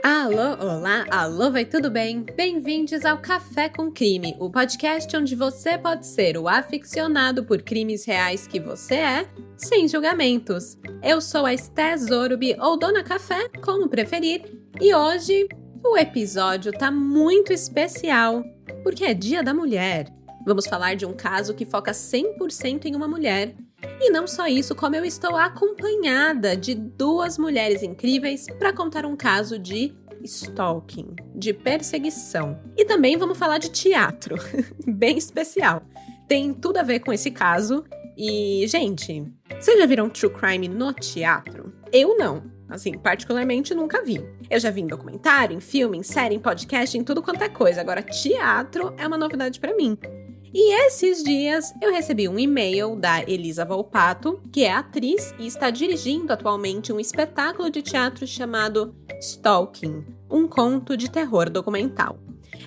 Alô, olá, alô, vai tudo bem? Bem-vindos ao Café com Crime, o podcast onde você pode ser o aficionado por crimes reais que você é, sem julgamentos. Eu sou a Esté Zorubi, ou Dona Café, como preferir, e hoje o episódio tá muito especial, porque é Dia da Mulher. Vamos falar de um caso que foca 100% em uma mulher. E não só isso, como eu estou acompanhada de duas mulheres incríveis para contar um caso de stalking, de perseguição. E também vamos falar de teatro, bem especial. Tem tudo a ver com esse caso. E, gente, vocês já viram true crime no teatro? Eu não. Assim, particularmente nunca vi. Eu já vi em documentário, em filme, em série, em podcast, em tudo quanto é coisa. Agora, teatro é uma novidade pra mim. E esses dias eu recebi um e-mail da Elisa Volpato, que é atriz e está dirigindo atualmente um espetáculo de teatro chamado Stalking, um conto de terror documental.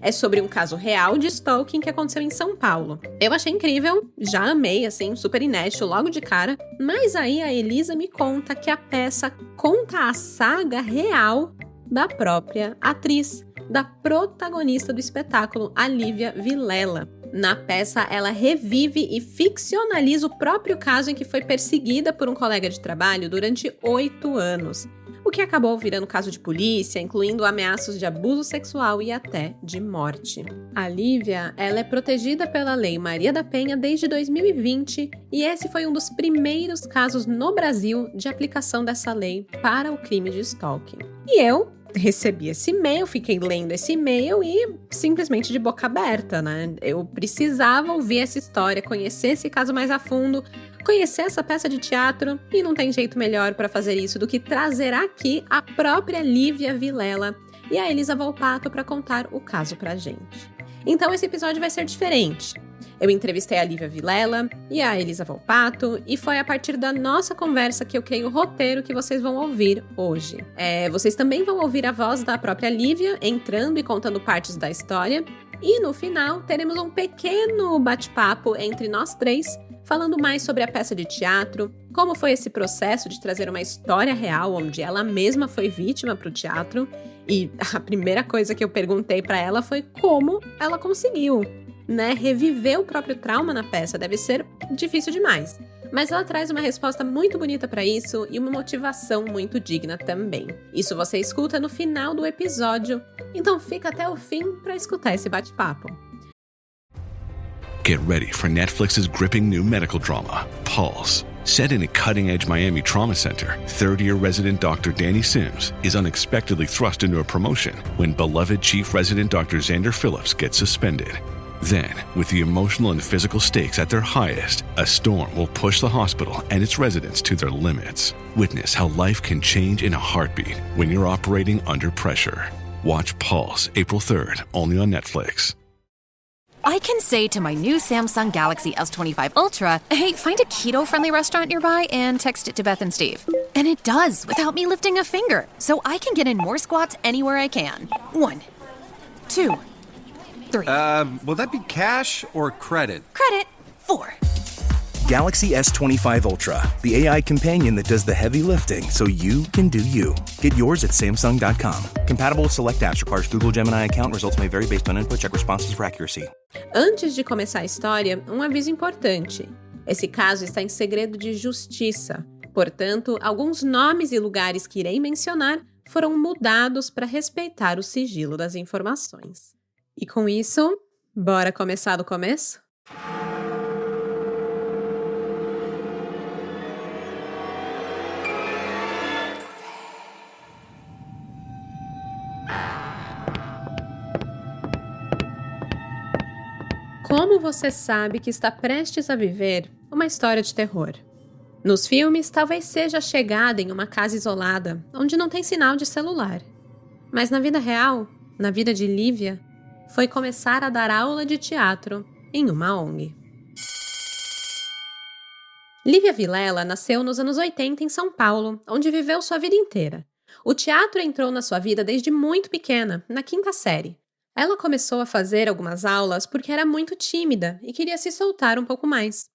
É sobre um caso real de stalking que aconteceu em São Paulo. Eu achei incrível, já amei, assim, super inédito logo de cara, mas aí a Elisa me conta que a peça conta a saga real da própria atriz, da protagonista do espetáculo, a Lívia Vilela. Na peça, ela revive e ficcionaliza o próprio caso em que foi perseguida por um colega de trabalho durante 8 anos, o que acabou virando caso de polícia, incluindo ameaças de abuso sexual e até de morte. A Lívia, ela é protegida pela Lei Maria da Penha desde 2020 e esse foi um dos primeiros casos no Brasil de aplicação dessa lei para o crime de stalking. E eu recebi esse e-mail, fiquei lendo esse e-mail e simplesmente de boca aberta, né? Eu precisava ouvir essa história, conhecer esse caso mais a fundo, conhecer essa peça de teatro e não tem jeito melhor para fazer isso do que trazer aqui a própria Lívia Vilela e a Elisa Volpato para contar o caso pra gente. Então esse episódio vai ser diferente. Eu entrevistei a Lívia Vilela e a Elisa Volpato e foi a partir da nossa conversa que eu criei o roteiro que vocês vão ouvir hoje. Vocês também vão ouvir a voz da própria Lívia entrando e contando partes da história. E no final teremos um pequeno bate-papo entre nós três, falando mais sobre a peça de teatro, como foi esse processo de trazer uma história real onde ela mesma foi vítima para o teatro. E a primeira coisa que eu perguntei para ela foi como ela conseguiu, né, reviver o próprio trauma na peça. Deve ser difícil demais. Mas ela traz uma resposta muito bonita para isso e uma motivação muito digna também. Isso você escuta no final do episódio, então fica até o fim para escutar esse bate-papo. Get ready for Netflix's gripping new medical drama, Pulse. Set in a cutting-edge Miami trauma center, third-year resident Dr. Danny Sims is unexpectedly thrust into a promotion when beloved chief resident Dr. Xander Phillips gets suspended. Then, with the emotional and physical stakes at their highest, a storm will push the hospital and its residents to their limits. Witness how life can change in a heartbeat when you're operating under pressure. Watch Pulse April 3rd, only on Netflix. I can say to my new Samsung Galaxy S25 Ultra, hey, find a keto-friendly restaurant nearby and text it to Beth and Steve. And it does, without me lifting a finger. So I can get in more squats anywhere I can. 1, 2, 3. Will that be cash or credit? Credit. 4. Galaxy S25 Ultra, the AI companion that does the heavy lifting so you can do you. Get yours at Samsung.com. Compatible with select apps. Requires Google Gemini account. Results may vary based on input. Check responses for accuracy. Antes de começar a história, um aviso importante. Esse caso está em segredo de justiça. Portanto, alguns nomes e lugares que irei mencionar foram mudados para respeitar o sigilo das informações. E com isso, bora começar do começo? Como você sabe que está prestes a viver uma história de terror? Nos filmes, talvez seja a chegada em uma casa isolada, onde não tem sinal de celular. Mas na vida real, na vida de Lívia, foi começar a dar aula de teatro em uma ONG. Lívia Vilela nasceu nos anos 80 em São Paulo, onde viveu sua vida inteira. O teatro entrou na sua vida desde muito pequena, na 5ª série. Ela começou a fazer algumas aulas porque era muito tímida e queria se soltar um pouco mais.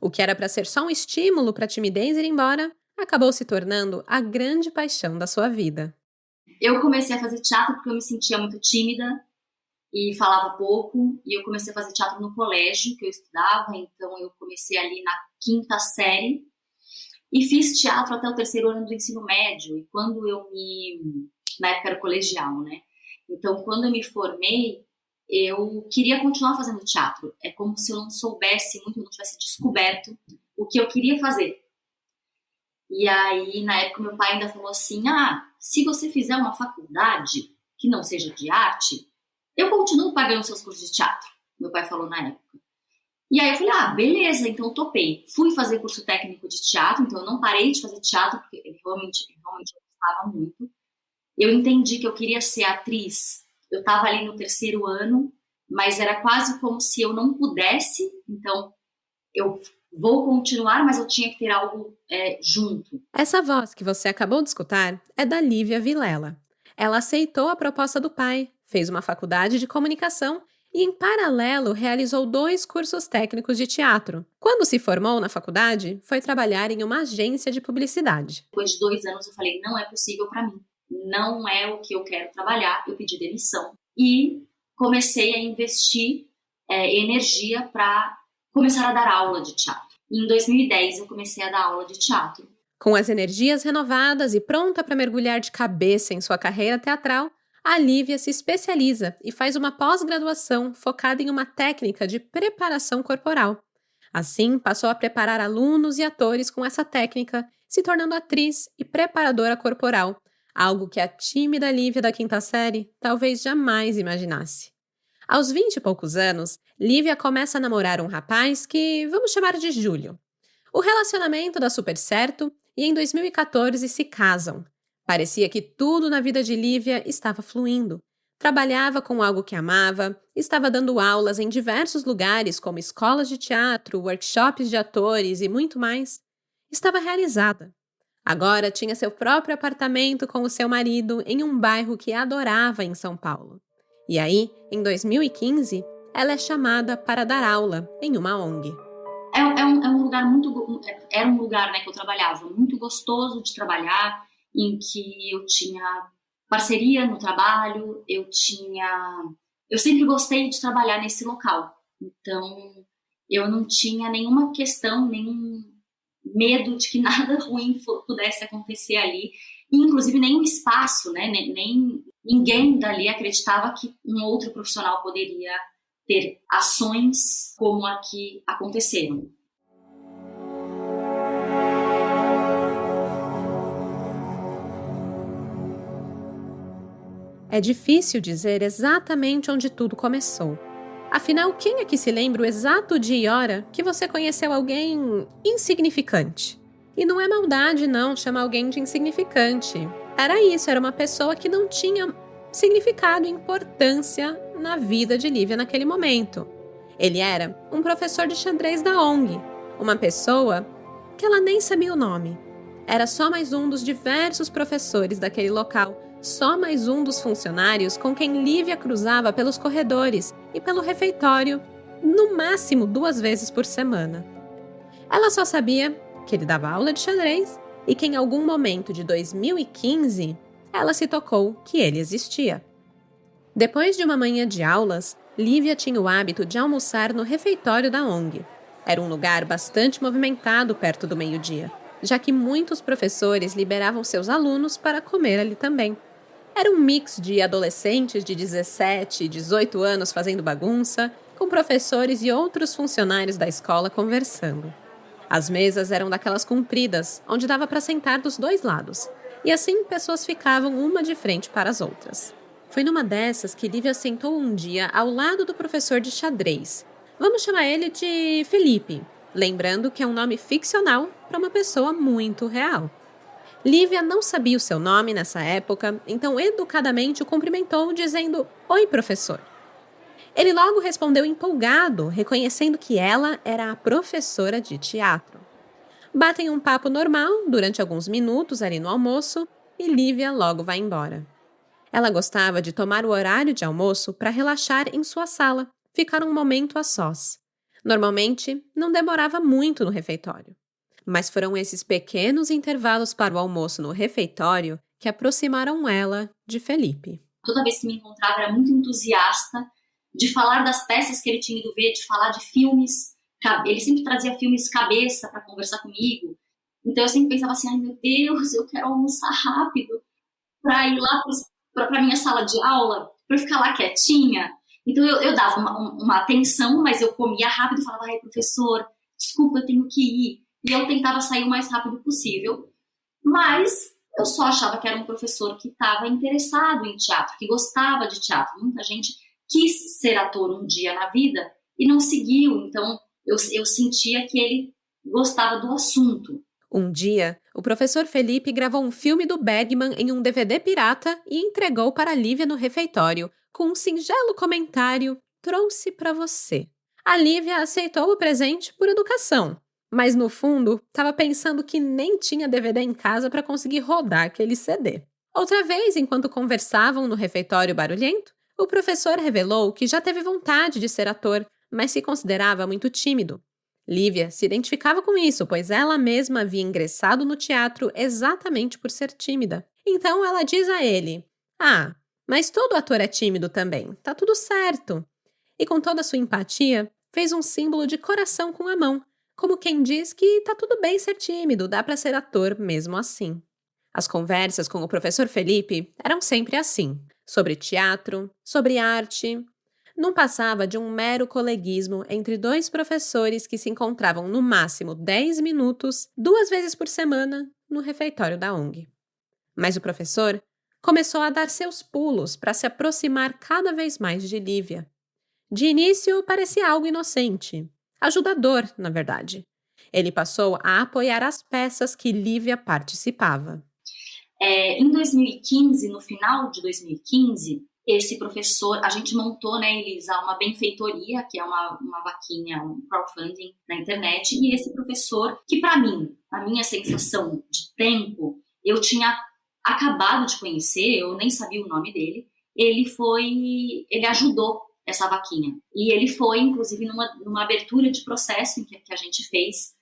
O que era para ser só um estímulo para a timidez ir embora, acabou se tornando a grande paixão da sua vida. Eu comecei a fazer teatro porque eu me sentia muito tímida e falava pouco, e eu comecei a fazer teatro no colégio que eu estudava, então eu comecei ali na 5ª série e fiz teatro até o 3º ano do ensino médio, e na época era colegial, né? Então, quando eu me formei, eu queria continuar fazendo teatro. É como se eu não soubesse muito, eu não tivesse descoberto o que eu queria fazer. E aí, na época, meu pai ainda falou assim, se você fizer uma faculdade que não seja de arte, eu continuo pagando seus cursos de teatro. Meu pai falou na época. E aí eu falei, beleza, então topei. Fui fazer curso técnico de teatro, então eu não parei de fazer teatro, porque eu realmente gostava muito. Eu entendi que eu queria ser atriz. Eu estava ali no 3º ano, mas era quase como se eu não pudesse, então eu vou continuar, mas eu tinha que ter algo junto. Essa voz que você acabou de escutar é da Lívia Vilela. Ela aceitou a proposta do pai, fez uma faculdade de comunicação e, em paralelo, realizou 2 cursos técnicos de teatro. Quando se formou na faculdade, foi trabalhar em uma agência de publicidade. Depois de 2 anos, eu falei, não é possível para mim. Não é o que eu quero trabalhar. Eu pedi demissão e comecei a investir energia para começar a dar aula de teatro. Em 2010, eu comecei a dar aula de teatro. Com as energias renovadas e pronta para mergulhar de cabeça em sua carreira teatral, a Lívia se especializa e faz uma pós-graduação focada em uma técnica de preparação corporal. Assim, passou a preparar alunos e atores com essa técnica, se tornando atriz e preparadora corporal, algo que a tímida Lívia da 5ª série talvez jamais imaginasse. Aos 20 e poucos anos, Lívia começa a namorar um rapaz que vamos chamar de Júlio. O relacionamento dá super certo e em 2014 se casam. Parecia que tudo na vida de Lívia estava fluindo. Trabalhava com algo que amava, estava dando aulas em diversos lugares como escolas de teatro, workshops de atores e muito mais. Estava realizada. Agora tinha seu próprio apartamento com o seu marido em um bairro que adorava em São Paulo. E aí, em 2015, ela é chamada para dar aula em uma ONG. Era um lugar, né, que eu trabalhava muito gostoso de trabalhar, em que eu tinha parceria no trabalho, eu sempre gostei de trabalhar nesse local. Então, eu não tinha nenhuma questão, nenhum medo de que nada ruim pudesse acontecer ali. Inclusive, nenhum espaço, né, nem ninguém dali acreditava que um outro profissional poderia ter ações como a que aconteceram. É difícil dizer exatamente onde tudo começou. Afinal, quem é que se lembra o exato dia e hora que você conheceu alguém insignificante? E não é maldade, não, chamar alguém de insignificante. Era uma pessoa que não tinha significado e importância na vida de Lívia naquele momento. Ele era um professor de xadrez da ONG, uma pessoa que ela nem sabia o nome. Era só mais um dos diversos professores daquele local, só mais um dos funcionários com quem Lívia cruzava pelos corredores e pelo refeitório, no máximo 2 vezes por semana. Ela só sabia que ele dava aula de xadrez e que em algum momento de 2015, ela se tocou que ele existia. Depois de uma manhã de aulas, Lívia tinha o hábito de almoçar no refeitório da ONG. Era um lugar bastante movimentado perto do meio-dia, já que muitos professores liberavam seus alunos para comer ali também. Era um mix de adolescentes de 17 e 18 anos fazendo bagunça, com professores e outros funcionários da escola conversando. As mesas eram daquelas compridas, onde dava para sentar dos 2 lados, e assim pessoas ficavam uma de frente para as outras. Foi numa dessas que Lívia sentou um dia ao lado do professor de xadrez. Vamos chamar ele de Felipe, lembrando que é um nome ficcional para uma pessoa muito real. Lívia não sabia o seu nome nessa época, então educadamente o cumprimentou dizendo "Oi, professor". Ele logo respondeu empolgado, reconhecendo que ela era a professora de teatro. Batem um papo normal durante alguns minutos ali no almoço e Lívia logo vai embora. Ela gostava de tomar o horário de almoço para relaxar em sua sala, ficar um momento a sós. Normalmente, não demorava muito no refeitório. Mas foram esses pequenos intervalos para o almoço no refeitório que aproximaram ela de Felipe. Toda vez que me encontrava, era muito entusiasta de falar das peças que ele tinha ido ver, de falar de filmes. Ele sempre trazia filmes cabeça para conversar comigo. Então eu sempre pensava assim, ai meu Deus, eu quero almoçar rápido para ir lá para minha sala de aula, para eu ficar lá quietinha. Então eu dava uma atenção, mas eu comia rápido e falava, ai professor, desculpa, eu tenho que ir. E eu tentava sair o mais rápido possível. Mas eu só achava que era um professor que estava interessado em teatro, que gostava de teatro. Muita gente quis ser ator um dia na vida e não seguiu. Então eu sentia que ele gostava do assunto. Um dia, o professor Felipe gravou um filme do Bergman em um DVD pirata e entregou para a Lívia no refeitório, com um singelo comentário: trouxe para você. A Lívia aceitou o presente por educação, mas no fundo estava pensando que nem tinha DVD em casa para conseguir rodar aquele CD. Outra vez, enquanto conversavam no refeitório barulhento, o professor revelou que já teve vontade de ser ator, mas se considerava muito tímido. Lívia se identificava com isso, pois ela mesma havia ingressado no teatro exatamente por ser tímida. Então ela diz a ele: ah, mas todo ator é tímido também, tá tudo certo. E com toda a sua empatia, fez um símbolo de coração com a mão, como quem diz que tá tudo bem ser tímido, dá para ser ator mesmo assim. As conversas com o professor Felipe eram sempre assim, sobre teatro, sobre arte. Não passava de um mero coleguismo entre dois professores que se encontravam no máximo 10 minutos, 2 vezes por semana, no refeitório da ONG. Mas o professor começou a dar seus pulos para se aproximar cada vez mais de Lívia. De início, parecia algo inocente, ajudador, na verdade. Ele passou a apoiar as peças que Lívia participava. Em 2015, no final de 2015, esse professor, a gente montou, né, Elisa, uma benfeitoria, que é uma vaquinha, um crowdfunding na internet, e esse professor, que para mim, a minha sensação de tempo, eu tinha acabado de conhecer, eu nem sabia o nome dele, ele ajudou essa vaquinha. E ele foi, inclusive, numa abertura de processo que a gente fez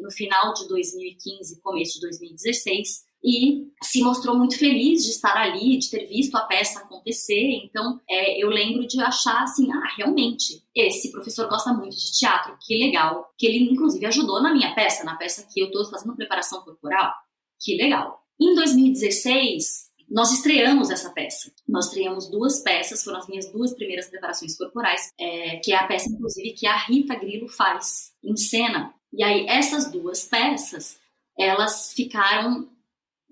no final de 2015, começo de 2016, e se mostrou muito feliz de estar ali, de ter visto a peça acontecer. Então, eu lembro de achar assim, realmente, esse professor gosta muito de teatro, que legal. Que ele, inclusive, ajudou na minha peça, na peça que eu estou fazendo preparação corporal, que legal. Em 2016, nós estreamos essa peça. Nós estreamos 2 peças, foram as minhas 2 primeiras preparações corporais, que é a peça, inclusive, que a Rita Grilo faz em cena. E aí, essas 2 peças, elas ficaram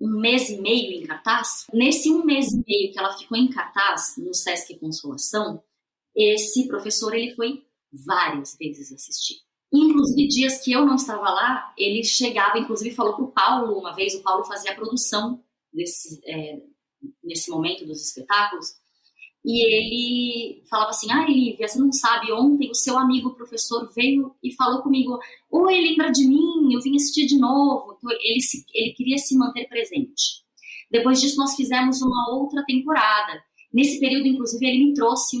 1 mês e meio em cartaz. Nesse 1 mês e meio que ela ficou em cartaz, no Sesc Consolação, esse professor, ele foi várias vezes assistir. Inclusive, dias que eu não estava lá, ele chegava, inclusive falou para o Paulo uma vez, o Paulo fazia a produção nesse momento dos espetáculos, e ele falava assim, Lívia, você não sabe, ontem o seu amigo professor veio e falou comigo, oi, lembra de mim, eu vim assistir de novo. Então, ele queria se manter presente. Depois disso, nós fizemos uma outra temporada. Nesse período, inclusive, ele me trouxe,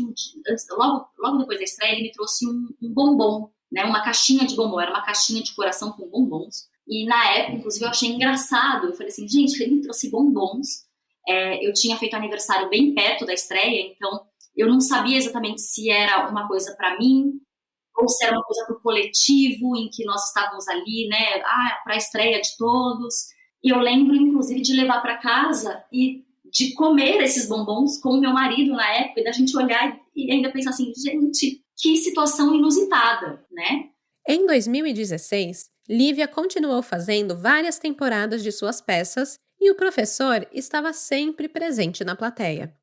logo depois da estreia, ele me trouxe um bombom, né, uma caixinha de bombom, era uma caixinha de coração com bombons, e na época, inclusive, eu achei engraçado, eu falei assim, gente, ele me trouxe bombons. Eu tinha feito aniversário bem perto da estreia, então eu não sabia exatamente se era uma coisa para mim ou se era uma coisa para o coletivo em que nós estávamos ali, né, para a estreia de todos. E eu lembro, inclusive, de levar para casa e de comer esses bombons com o meu marido na época, e da gente olhar e ainda pensar assim, gente, que situação inusitada, né? Em 2016, Lívia continuou fazendo várias temporadas de suas peças e o professor estava sempre presente na plateia.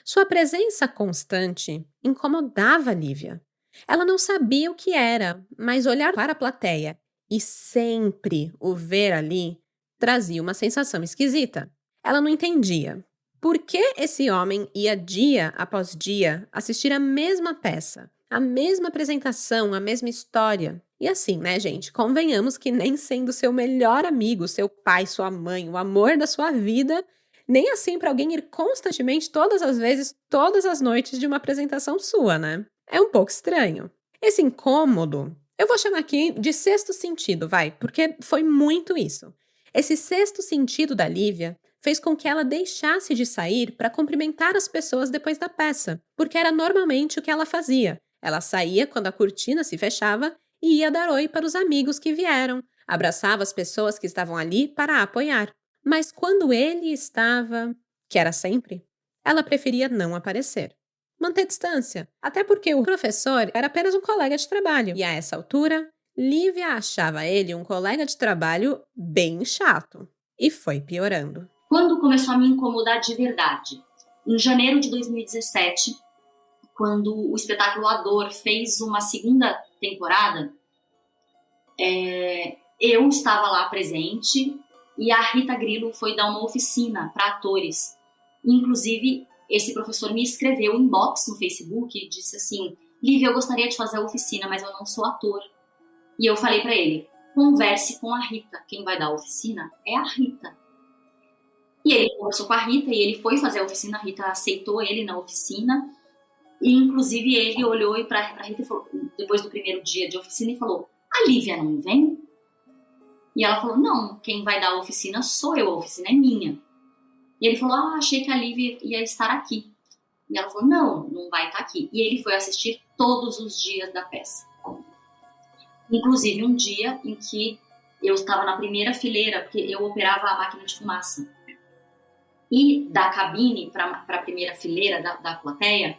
Sua presença constante incomodava Lívia. Ela não sabia o que era, mas olhar para a plateia e sempre o ver ali trazia uma sensação esquisita. Ela não entendia. Por que esse homem ia dia após dia assistir a mesma peça, a mesma apresentação, a mesma história? E assim, né, gente? Convenhamos que nem sendo seu melhor amigo, seu pai, sua mãe, o amor da sua vida, nem assim para alguém ir constantemente, todas as vezes, todas as noites de uma apresentação sua, né? É um pouco estranho. Esse incômodo, eu vou chamar aqui de sexto sentido, vai, porque foi muito isso. Esse sexto sentido da Lívia fez com que ela deixasse de sair para cumprimentar as pessoas depois da peça, porque era normalmente o que ela fazia. Ela saía quando a cortina se fechava e ia dar oi para os amigos que vieram, abraçava as pessoas que estavam ali para a apoiar. Mas quando ele estava, que era sempre, ela preferia não aparecer. Manter distância, até porque o professor era apenas um colega de trabalho, e a essa altura, Lívia achava ele um colega de trabalho bem chato. E foi piorando. Quando começou a me incomodar de verdade? Em janeiro de 2017, quando o espetáculo A Dor fez uma segunda temporada, eu estava lá presente e a Rita Grillo foi dar uma oficina para atores. Inclusive, esse professor me escreveu inbox no Facebook e disse assim: Lívia, eu gostaria de fazer a oficina, mas eu não sou ator. E eu falei para ele: converse com a Rita, quem vai dar a oficina é a Rita. E ele conversou com a Rita e ele foi fazer a oficina, a Rita aceitou ele na oficina. E inclusive ele olhou para a Rita e falou, depois do primeiro dia de oficina, e falou: a Lívia não vem? E ela falou: não, quem vai dar a oficina sou eu, a oficina é minha. E ele falou: achei que a Lívia ia estar aqui. E ela falou: não vai estar aqui. E ele foi assistir todos os dias da peça. Inclusive um dia em que eu estava na primeira fileira, porque eu operava a máquina de fumaça. E da cabine para a primeira fileira da plateia,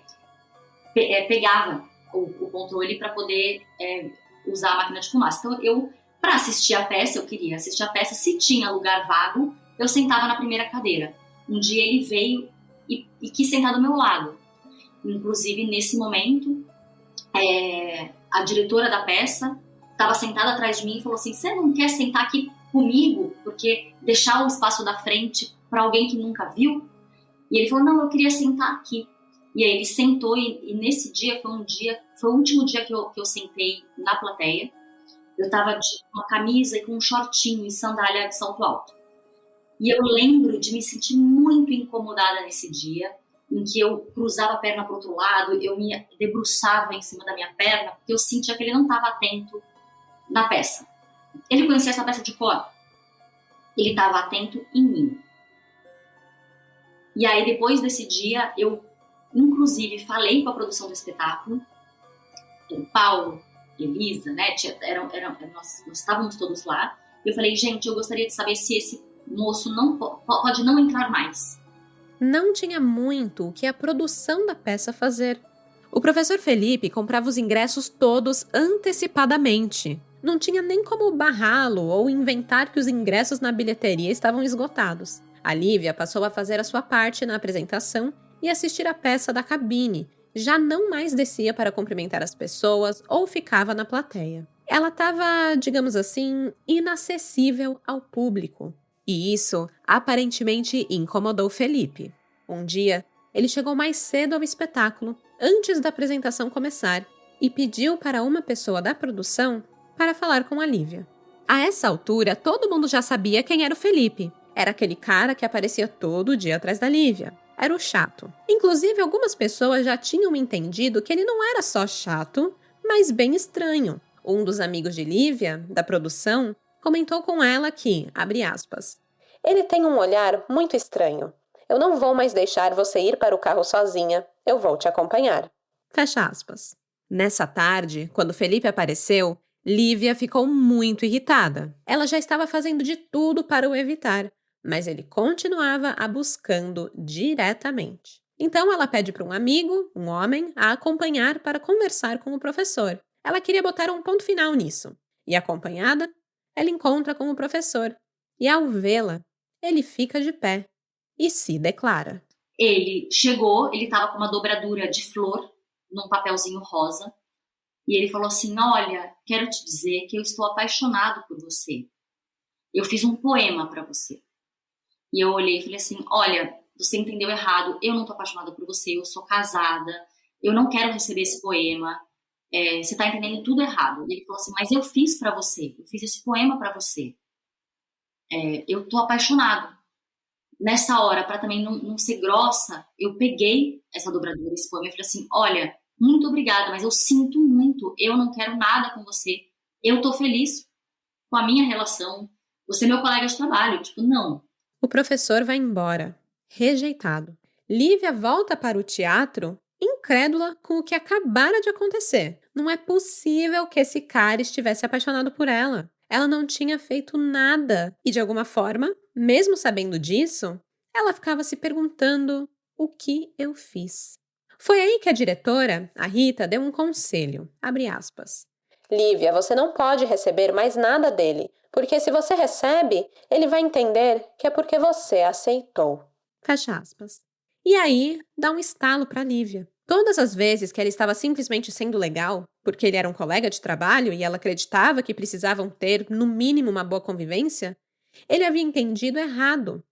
pegava o controle para poder usar a máquina de fumaça. Então eu, para assistir a peça, eu queria assistir a peça, se tinha lugar vago, eu sentava na primeira cadeira. Um dia ele veio e quis sentar do meu lado. Inclusive, nesse momento, a diretora da peça estava sentada atrás de mim e falou assim: você não quer sentar aqui comigo? Porque deixar o espaço da frente para alguém que nunca viu? E ele falou: não, eu queria sentar aqui. E aí ele sentou e nesse dia foi o último dia que eu sentei na plateia. Eu estava de uma camisa e com um shortinho e sandália de salto alto. E eu lembro de me sentir muito incomodada nesse dia, em que eu cruzava a perna para o outro lado, eu me debruçava em cima da minha perna, porque eu sentia que ele não estava atento na peça. Ele conhecia essa peça de cor. Ele estava atento em mim. E aí, depois desse dia, eu, inclusive, falei com a produção do espetáculo, o Paulo, Elisa, né, nós estávamos todos lá, eu falei: gente, eu gostaria de saber se esse moço pode não entrar mais. Não tinha muito o que a produção da peça fazer. O professor Felipe comprava os ingressos todos antecipadamente. Não tinha nem como barrá-lo ou inventar que os ingressos na bilheteria estavam esgotados. A Lívia passou a fazer a sua parte na apresentação e assistir a peça da cabine. Já não mais descia para cumprimentar as pessoas ou ficava na plateia. Ela estava, digamos assim, inacessível ao público. E isso aparentemente incomodou Felipe. Um dia, ele chegou mais cedo ao espetáculo, antes da apresentação começar, e pediu para uma pessoa da produção para falar com a Lívia. A essa altura, todo mundo já sabia quem era o Felipe. Era aquele cara que aparecia todo dia atrás da Lívia. Era o chato. Inclusive, algumas pessoas já tinham entendido que ele não era só chato, mas bem estranho. Um dos amigos de Lívia, da produção, comentou com ela que, abre aspas, ele tem um olhar muito estranho. Eu não vou mais deixar você ir para o carro sozinha. Eu vou te acompanhar. Fecha aspas. Nessa tarde, quando Felipe apareceu, Lívia ficou muito irritada. Ela já estava fazendo de tudo para o evitar, mas ele continuava a buscando diretamente. Então ela pede para um amigo, um homem, a acompanhar para conversar com o professor. Ela queria botar um ponto final nisso. E acompanhada, ela encontra com o professor. E ao vê-la, ele fica de pé e se declara. Ele chegou, ele estava com uma dobradura de flor num papelzinho rosa. E ele falou assim: olha, quero te dizer que eu estou apaixonado por você. Eu fiz um poema para você. E eu olhei e falei assim: olha, você entendeu errado, eu não estou apaixonada por você, eu sou casada, eu não quero receber esse poema, você está entendendo tudo errado. E ele falou assim: mas eu fiz para você, eu fiz esse poema para você. Eu estou apaixonado. Nessa hora, para também não ser grossa, eu peguei essa dobradura, esse poema, e falei assim: olha, muito obrigada, mas eu sinto muito, eu não quero nada com você, eu tô feliz com a minha relação, você é meu colega de trabalho, tipo, não. O professor vai embora, rejeitado. Lívia volta para o teatro, incrédula com o que acabara de acontecer. Não é possível que esse cara estivesse apaixonado por ela. Ela não tinha feito nada. E, de alguma forma, mesmo sabendo disso, ela ficava se perguntando: o que eu fiz? Foi aí que a diretora, a Rita, deu um conselho. Abre aspas. Lívia, você não pode receber mais nada dele, porque se você recebe, ele vai entender que é porque você aceitou. Fecha aspas. E aí, dá um estalo para Lívia. Todas as vezes que ela estava simplesmente sendo legal, porque ele era um colega de trabalho e ela acreditava que precisavam ter, no mínimo, uma boa convivência, ele havia entendido errado.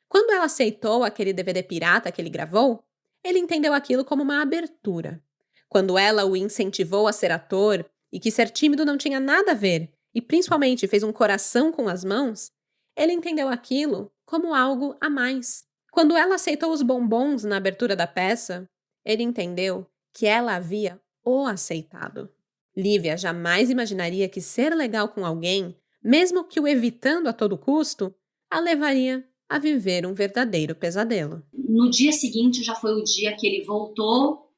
Quando ela aceitou aquele DVD pirata que ele gravou, ele entendeu aquilo como uma abertura. Quando ela o incentivou a ser ator e que ser tímido não tinha nada a ver, e principalmente fez um coração com as mãos, ele entendeu aquilo como algo a mais. Quando ela aceitou os bombons na abertura da peça, ele entendeu que ela havia o aceitado. Lívia jamais imaginaria que ser legal com alguém, mesmo que o evitando a todo custo, a levaria a viver um verdadeiro pesadelo. No dia seguinte já foi o dia que ele voltou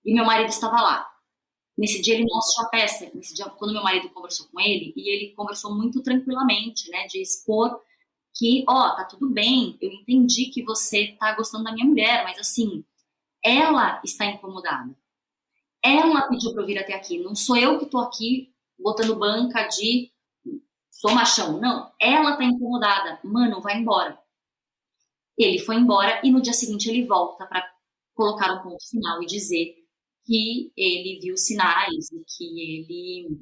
e meu marido estava lá. Nesse dia ele não assistiu a peça. Nesse dia, quando meu marido conversou com ele, e ele conversou muito tranquilamente, né, de expor que, tá tudo bem, eu entendi que você tá gostando da minha mulher, mas assim, ela está incomodada. Ela pediu para eu vir até aqui. Não sou eu que tô aqui botando banca de sou machão. Não, ela tá incomodada. Mano, vai embora. Ele foi embora e no dia seguinte ele volta para colocar um ponto final e dizer que ele viu sinais e que ele...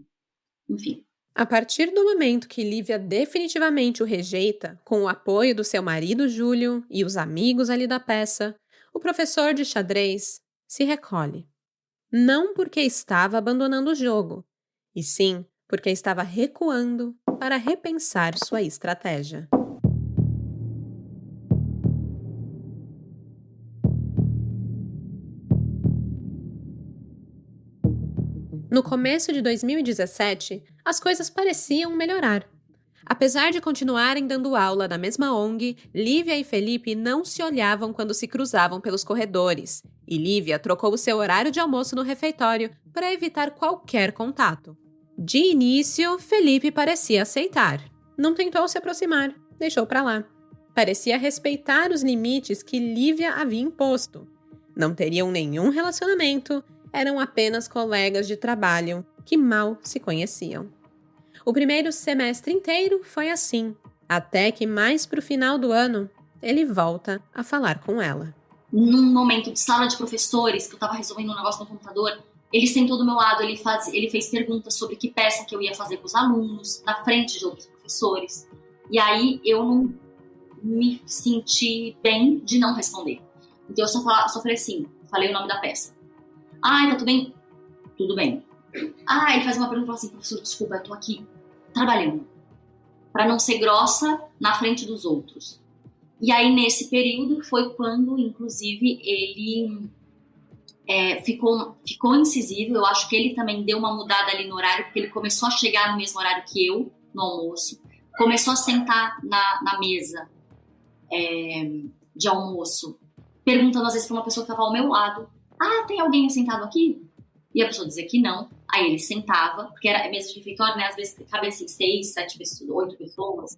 Enfim. A partir do momento que Lívia definitivamente o rejeita, com o apoio do seu marido Júlio e os amigos ali da peça, o professor de xadrez se recolhe. Não porque estava abandonando o jogo, e sim porque estava recuando para repensar sua estratégia. No começo de 2017, as coisas pareciam melhorar. Apesar de continuarem dando aula na mesma ONG, Lívia e Felipe não se olhavam quando se cruzavam pelos corredores, e Lívia trocou o seu horário de almoço no refeitório para evitar qualquer contato. De início, Felipe parecia aceitar. Não tentou se aproximar, deixou para lá. Parecia respeitar os limites que Lívia havia imposto. Não teriam nenhum relacionamento, eram apenas colegas de trabalho que mal se conheciam. O primeiro semestre inteiro foi assim, até que mais pro final do ano, ele volta a falar com ela. Num momento de sala de professores, que eu estava resolvendo um negócio no computador, ele sentou do meu lado, ele fez perguntas sobre que peça que eu ia fazer com os alunos, na frente de outros professores. E aí eu não me senti bem de não responder. Então eu só falei assim, falei o nome da peça. Tá tudo bem? Tudo bem. Ele faz uma pergunta e fala assim, professor, desculpa, eu tô aqui trabalhando. Para não ser grossa na frente dos outros. E aí, nesse período, foi quando, inclusive, ele ficou incisivo. Eu acho que ele também deu uma mudada ali no horário, porque ele começou a chegar no mesmo horário que eu, no almoço. Começou a sentar na mesa de almoço, perguntando às vezes para uma pessoa que estava ao meu lado, tem alguém sentado aqui? E a pessoa dizia que não. Aí ele sentava, porque era mesa de refeitório, né? Às vezes cabia assim 6, 7 pessoas, 8 pessoas.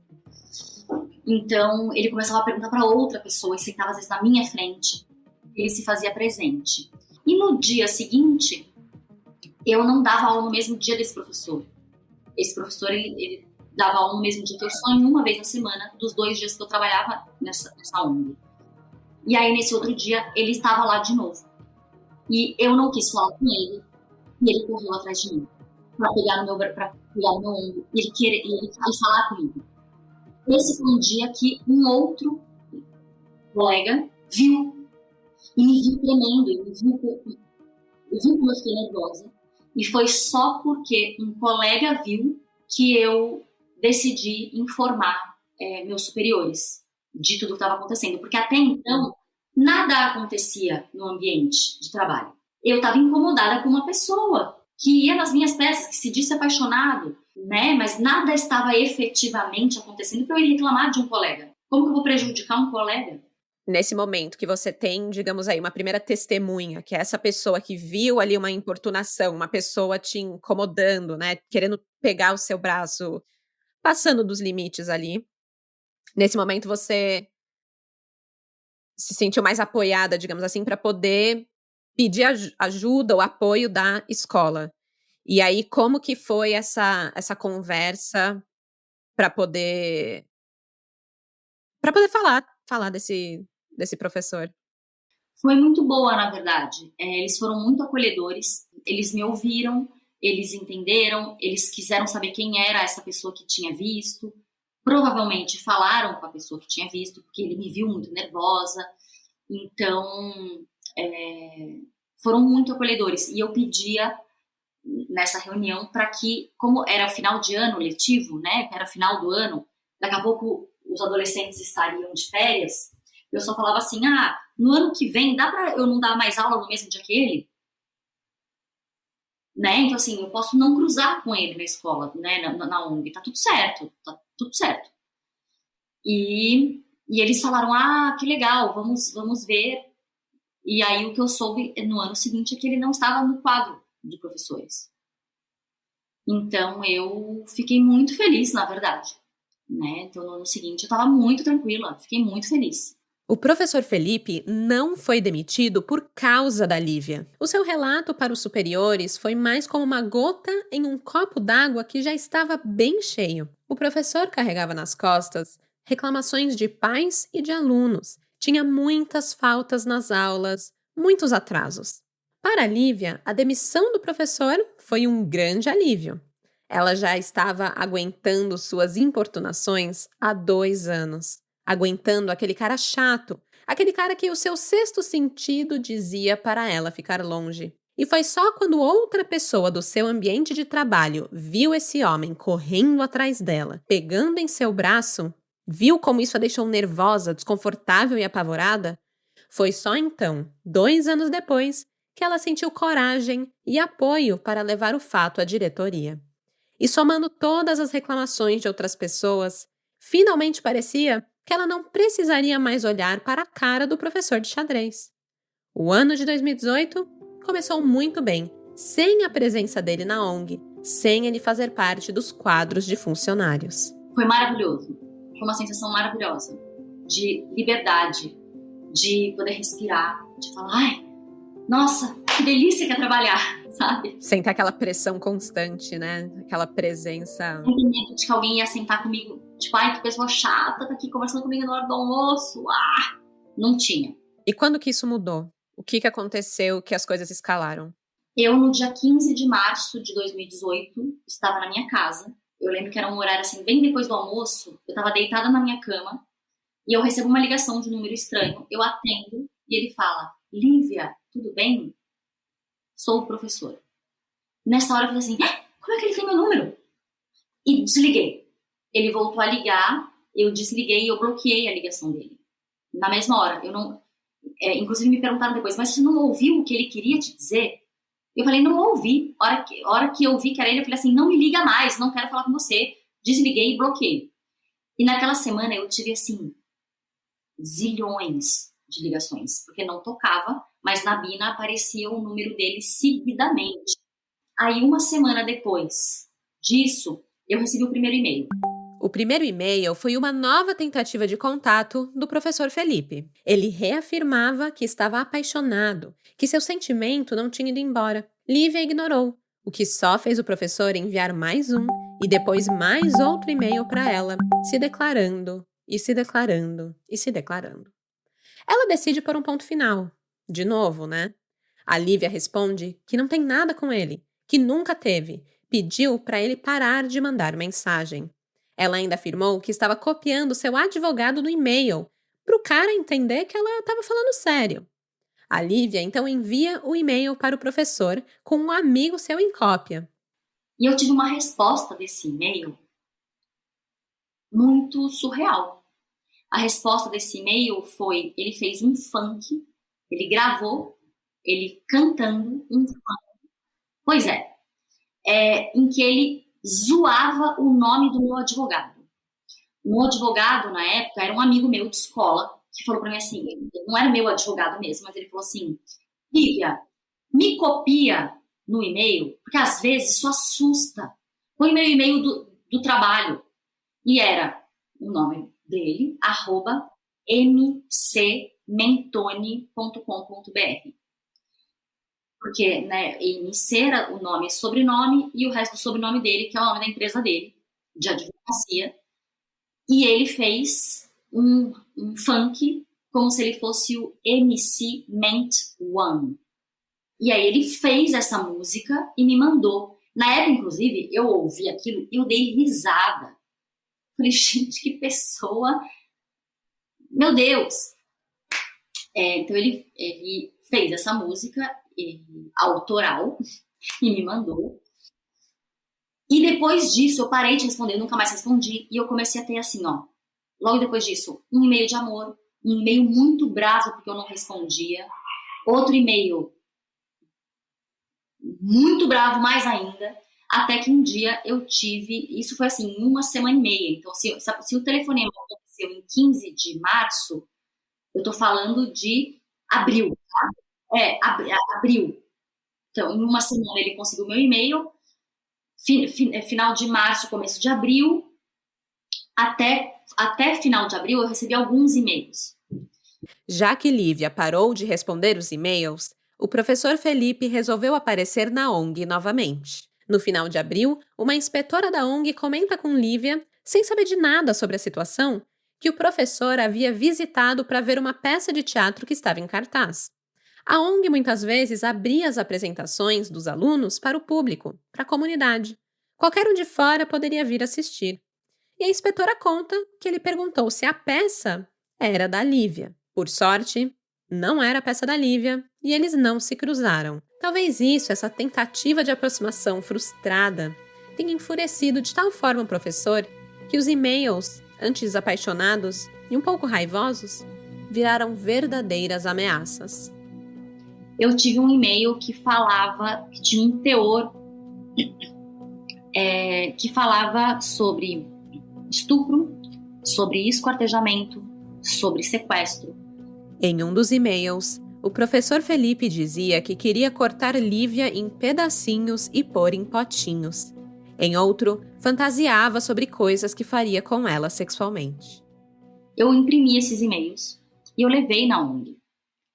Então ele começava a perguntar para outra pessoa e sentava às vezes na minha frente. Ele se fazia presente. E no dia seguinte, eu não dava aula no mesmo dia desse professor. Esse professor, ele dava aula no mesmo dia que eu, só em uma vez na semana, dos 2 dias que eu trabalhava nessa ONG. E aí, nesse outro dia, ele estava lá de novo. E eu não quis falar com ele, e ele correu atrás de mim, para pegar no meu ombro, e ele falar comigo. Esse foi um dia que um outro colega viu, e me viu tremendo, e viu como eu fiquei nervosa. E foi só porque um colega viu que eu decidi informar meus superiores de tudo que estava acontecendo. Porque até então, nada acontecia no ambiente de trabalho. Eu estava incomodada com uma pessoa que ia nas minhas peças, que se disse apaixonado, né? Mas nada estava efetivamente acontecendo para eu ir reclamar de um colega. Como que eu vou prejudicar um colega? Nesse momento que você tem, digamos aí, uma primeira testemunha, que é essa pessoa que viu ali uma importunação, uma pessoa te incomodando, né, querendo pegar o seu braço, passando dos limites ali. Nesse momento você se sentiu mais apoiada, digamos assim, para poder pedir ajuda ou apoio da escola. E aí, como que foi essa conversa para poder falar desse professor? Foi muito boa, na verdade. Eles foram muito acolhedores, eles me ouviram, eles entenderam, eles quiseram saber quem era essa pessoa que tinha visto. Provavelmente falaram com a pessoa que tinha visto, porque ele me viu muito nervosa. Então, foram muito acolhedores. E eu pedia nessa reunião para que, como era final de ano letivo, né, era final do ano, daqui a pouco os adolescentes estariam de férias, eu só falava assim, no ano que vem, dá para eu não dar mais aula no mesmo dia que ele? Né? Então, assim, eu posso não cruzar com ele na escola, né, na ONG, tá tudo certo. E eles falaram, que legal, vamos ver. E aí o que eu soube no ano seguinte é que ele não estava no quadro de professores. Então, eu fiquei muito feliz, na verdade. Né? Então, no ano seguinte, eu estava muito tranquila, fiquei muito feliz. O professor Felipe não foi demitido por causa da Lívia. O seu relato para os superiores foi mais como uma gota em um copo d'água que já estava bem cheio. O professor carregava nas costas reclamações de pais e de alunos. Tinha muitas faltas nas aulas, muitos atrasos. Para a Lívia, a demissão do professor foi um grande alívio. Ela já estava aguentando suas importunações há 2 anos. Aguentando aquele cara chato, aquele cara que o seu sexto sentido dizia para ela ficar longe. E foi só quando outra pessoa do seu ambiente de trabalho viu esse homem correndo atrás dela, pegando em seu braço, viu como isso a deixou nervosa, desconfortável e apavorada, foi só então, 2 anos depois, que ela sentiu coragem e apoio para levar o fato à diretoria. E somando todas as reclamações de outras pessoas, finalmente parecia que ela não precisaria mais olhar para a cara do professor de xadrez. O ano de 2018 começou muito bem, sem a presença dele na ONG, sem ele fazer parte dos quadros de funcionários. Foi maravilhoso, foi uma sensação maravilhosa, de liberdade, de poder respirar, de falar, nossa, que delícia que é trabalhar, sabe? Sem ter aquela pressão constante, né? Aquela presença... Sem ter medo de que alguém ia sentar comigo, tipo, que pessoa chata tá aqui conversando comigo na hora do almoço. Não tinha. E quando que isso mudou? O que aconteceu que as coisas escalaram? Eu, no dia 15 de março de 2018, estava na minha casa. Eu lembro que era um horário, assim, bem depois do almoço. Eu estava deitada na minha cama e eu recebo uma ligação de um número estranho. Eu atendo e ele fala, Lívia, tudo bem? Sou o professor. Nessa hora eu falei assim, como é que ele tem meu número? E desliguei. Ele voltou a ligar, eu desliguei e eu bloqueei a ligação dele. Na mesma hora, eu não... inclusive me perguntaram depois, mas você não ouviu o que ele queria te dizer? Eu falei, não ouvi. A hora que eu vi que era ele, eu falei assim, não me liga mais, não quero falar com você. Desliguei e bloqueei. E naquela semana eu tive, assim, zilhões de ligações, porque não tocava, mas na Bina aparecia o número dele seguidamente. Aí, uma semana depois disso, eu recebi o primeiro e-mail. O primeiro e-mail foi uma nova tentativa de contato do professor Felipe. Ele reafirmava que estava apaixonado, que seu sentimento não tinha ido embora. Lívia ignorou, o que só fez o professor enviar mais um e depois mais outro e-mail para ela, se declarando, e se declarando, e se declarando. Ela decide pôr um ponto final. De novo, né? A Lívia responde que não tem nada com ele, que nunca teve. Pediu para ele parar de mandar mensagem. Ela ainda afirmou que estava copiando seu advogado no e-mail, para o cara entender que ela estava falando sério. A Lívia então envia o e-mail para o professor com um amigo seu em cópia. E eu tive uma resposta desse e-mail muito surreal. A resposta desse e-mail foi, ele fez um funk, ele gravou, ele cantando um funk. Pois em que ele zoava o nome do meu advogado. Um advogado, na época, era um amigo meu de escola, que falou pra mim assim, não era meu advogado mesmo, mas ele falou assim, Lívia, me copia no e-mail, porque às vezes isso assusta. Põe meu e-mail do trabalho. E era o nome dele, @mcmentone.com.br. Porque, né, MC era o nome e sobrenome, e o resto do sobrenome dele, que é o nome da empresa dele, de advocacia. E ele fez um funk como se ele fosse o MC Ment One. E aí ele fez essa música e me mandou. Na época, inclusive, eu ouvi aquilo e eu dei risada. Falei, gente, que pessoa... Meu Deus! Então ele fez essa música autoral e me mandou. E depois disso, eu parei de responder, eu nunca mais respondi. E eu comecei a ter assim, ó, logo depois disso, um e-mail de amor, um e-mail muito bravo porque eu não respondia, outro e-mail muito bravo mais ainda, até que um dia eu tive, isso foi assim, 1 semana e meia. Então, se o telefonema aconteceu em 15 de março, eu tô falando de abril, tá? Abril. Então, em 1 semana ele conseguiu meu e-mail, final de março, começo de abril, até final de abril eu recebi alguns e-mails. Já que Lívia parou de responder os e-mails, o professor Felipe resolveu aparecer na ONG novamente. No final de abril, uma inspetora da ONG comenta com Lívia, sem saber de nada sobre a situação, que o professor havia visitado para ver uma peça de teatro que estava em cartaz. A ONG muitas vezes abria as apresentações dos alunos para o público, para a comunidade. Qualquer um de fora poderia vir assistir. E a inspetora conta que ele perguntou se a peça era da Lívia. Por sorte, não era a peça da Lívia e eles não se cruzaram. Talvez isso, essa tentativa de aproximação frustrada, tenha enfurecido de tal forma o professor que os e-mails, antes apaixonados e um pouco raivosos, viraram verdadeiras ameaças. Eu tive um e-mail que tinha um teor que falava sobre estupro, sobre esquartejamento, sobre sequestro. Em um dos e-mails, o professor Felipe dizia que queria cortar Lívia em pedacinhos e pôr em potinhos. Em outro, fantasiava sobre coisas que faria com ela sexualmente. Eu imprimi esses e-mails e eu levei na ONG.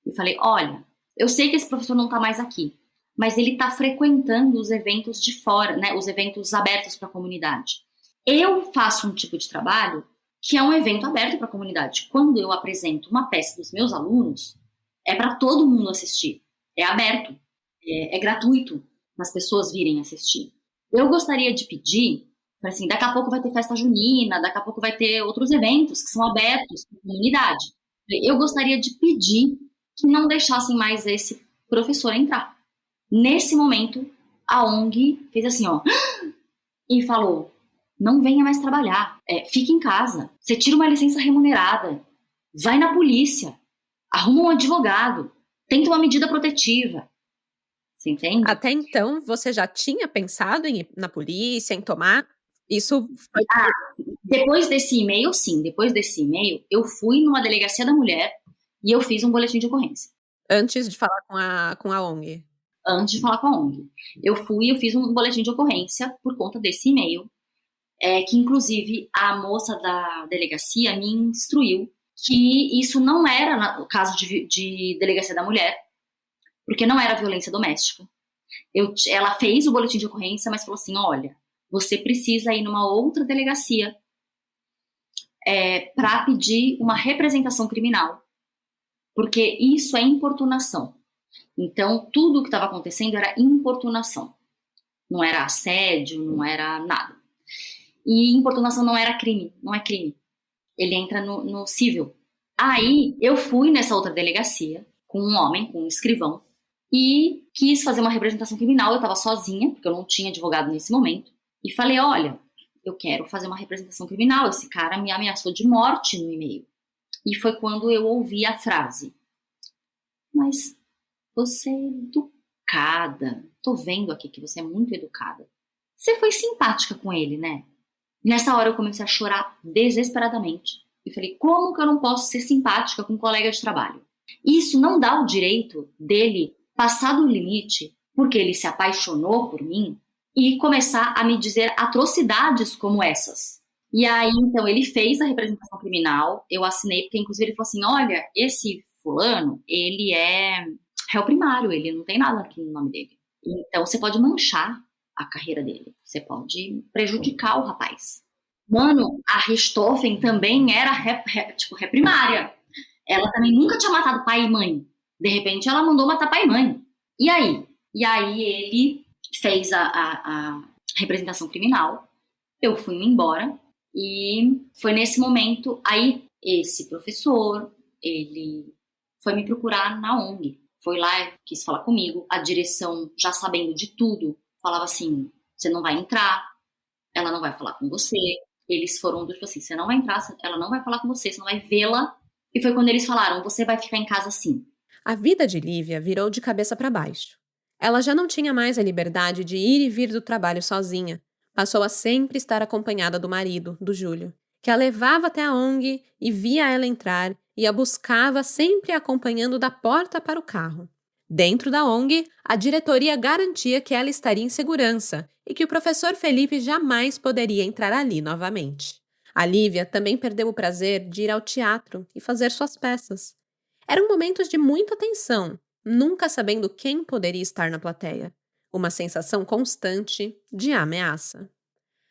E falei, olha, eu sei que esse professor não está mais aqui, mas ele está frequentando os eventos de fora, né, os eventos abertos para a comunidade. Eu faço um tipo de trabalho que é um evento aberto para a comunidade. Quando eu apresento uma peça dos meus alunos, é para todo mundo assistir. É aberto, é gratuito para as pessoas virem assistir. Eu gostaria de pedir, assim, daqui a pouco vai ter festa junina, daqui a pouco vai ter outros eventos que são abertos para a comunidade. Eu gostaria de pedir que não deixassem mais esse professor entrar. Nesse momento, a ONG fez assim, ó, e falou, não venha mais trabalhar, fique em casa, você tira uma licença remunerada, vai na polícia, arruma um advogado, tenta uma medida protetiva. Você entende? Até então, você já tinha pensado em ir na polícia, em tomar? Isso foi... Depois desse e-mail, sim. Depois desse e-mail, eu fui numa delegacia da mulher e eu fiz um boletim de ocorrência. Antes de falar com a ONG? Antes de falar com a ONG. Eu fiz um boletim de ocorrência por conta desse e-mail, que inclusive a moça da delegacia me instruiu que isso não era o caso de delegacia da mulher, porque não era violência doméstica. Ela fez o boletim de ocorrência, mas falou assim, olha, você precisa ir numa outra delegacia para pedir uma representação criminal, porque isso é importunação. Então, tudo o que estava acontecendo era importunação. Não era assédio, não era nada. E importunação não era crime, não é crime. Ele entra no civil. Aí, eu fui nessa outra delegacia com um homem, com um escrivão, e quis fazer uma representação criminal. Eu estava sozinha, porque eu não tinha advogado nesse momento. E falei, olha, eu quero fazer uma representação criminal. Esse cara me ameaçou de morte no e-mail. E foi quando eu ouvi a frase. Mas você é educada. Tô vendo aqui que você é muito educada. Você foi simpática com ele, né? Nessa hora eu comecei a chorar desesperadamente. E falei, como que eu não posso ser simpática com um colega de trabalho? Isso não dá o direito dele passar do limite, porque ele se apaixonou por mim, e começar a me dizer atrocidades como essas. E aí, então, ele fez a representação criminal, eu assinei, porque inclusive ele falou assim, olha, esse fulano, ele é réu primário, ele não tem nada aqui no nome dele. Então, você pode manchar a carreira dele, você pode prejudicar o rapaz. Mano, a Richthofen também era ré primária. Ela também nunca tinha matado pai e mãe. De repente, ela mandou matar pai e mãe. E aí? E aí ele fez a representação criminal, eu fui embora, e foi nesse momento, aí esse professor, ele foi me procurar na ONG, foi lá, quis falar comigo, a direção, já sabendo de tudo, falava assim, você não vai entrar, ela não vai falar com você, eles foram do tipo assim, você não vai entrar, ela não vai falar com você não vai vê-la, e foi quando eles falaram, você vai ficar em casa sim. A vida de Lívia virou de cabeça para baixo. Ela já não tinha mais a liberdade de ir e vir do trabalho sozinha. Passou a sempre estar acompanhada do marido, do Júlio, que a levava até a ONG e via ela entrar e a buscava sempre acompanhando da porta para o carro. Dentro da ONG, a diretoria garantia que ela estaria em segurança e que o professor Felipe jamais poderia entrar ali novamente. A Lívia também perdeu o prazer de ir ao teatro e fazer suas peças. Eram momentos de muita tensão, nunca sabendo quem poderia estar na plateia. Uma sensação constante de ameaça.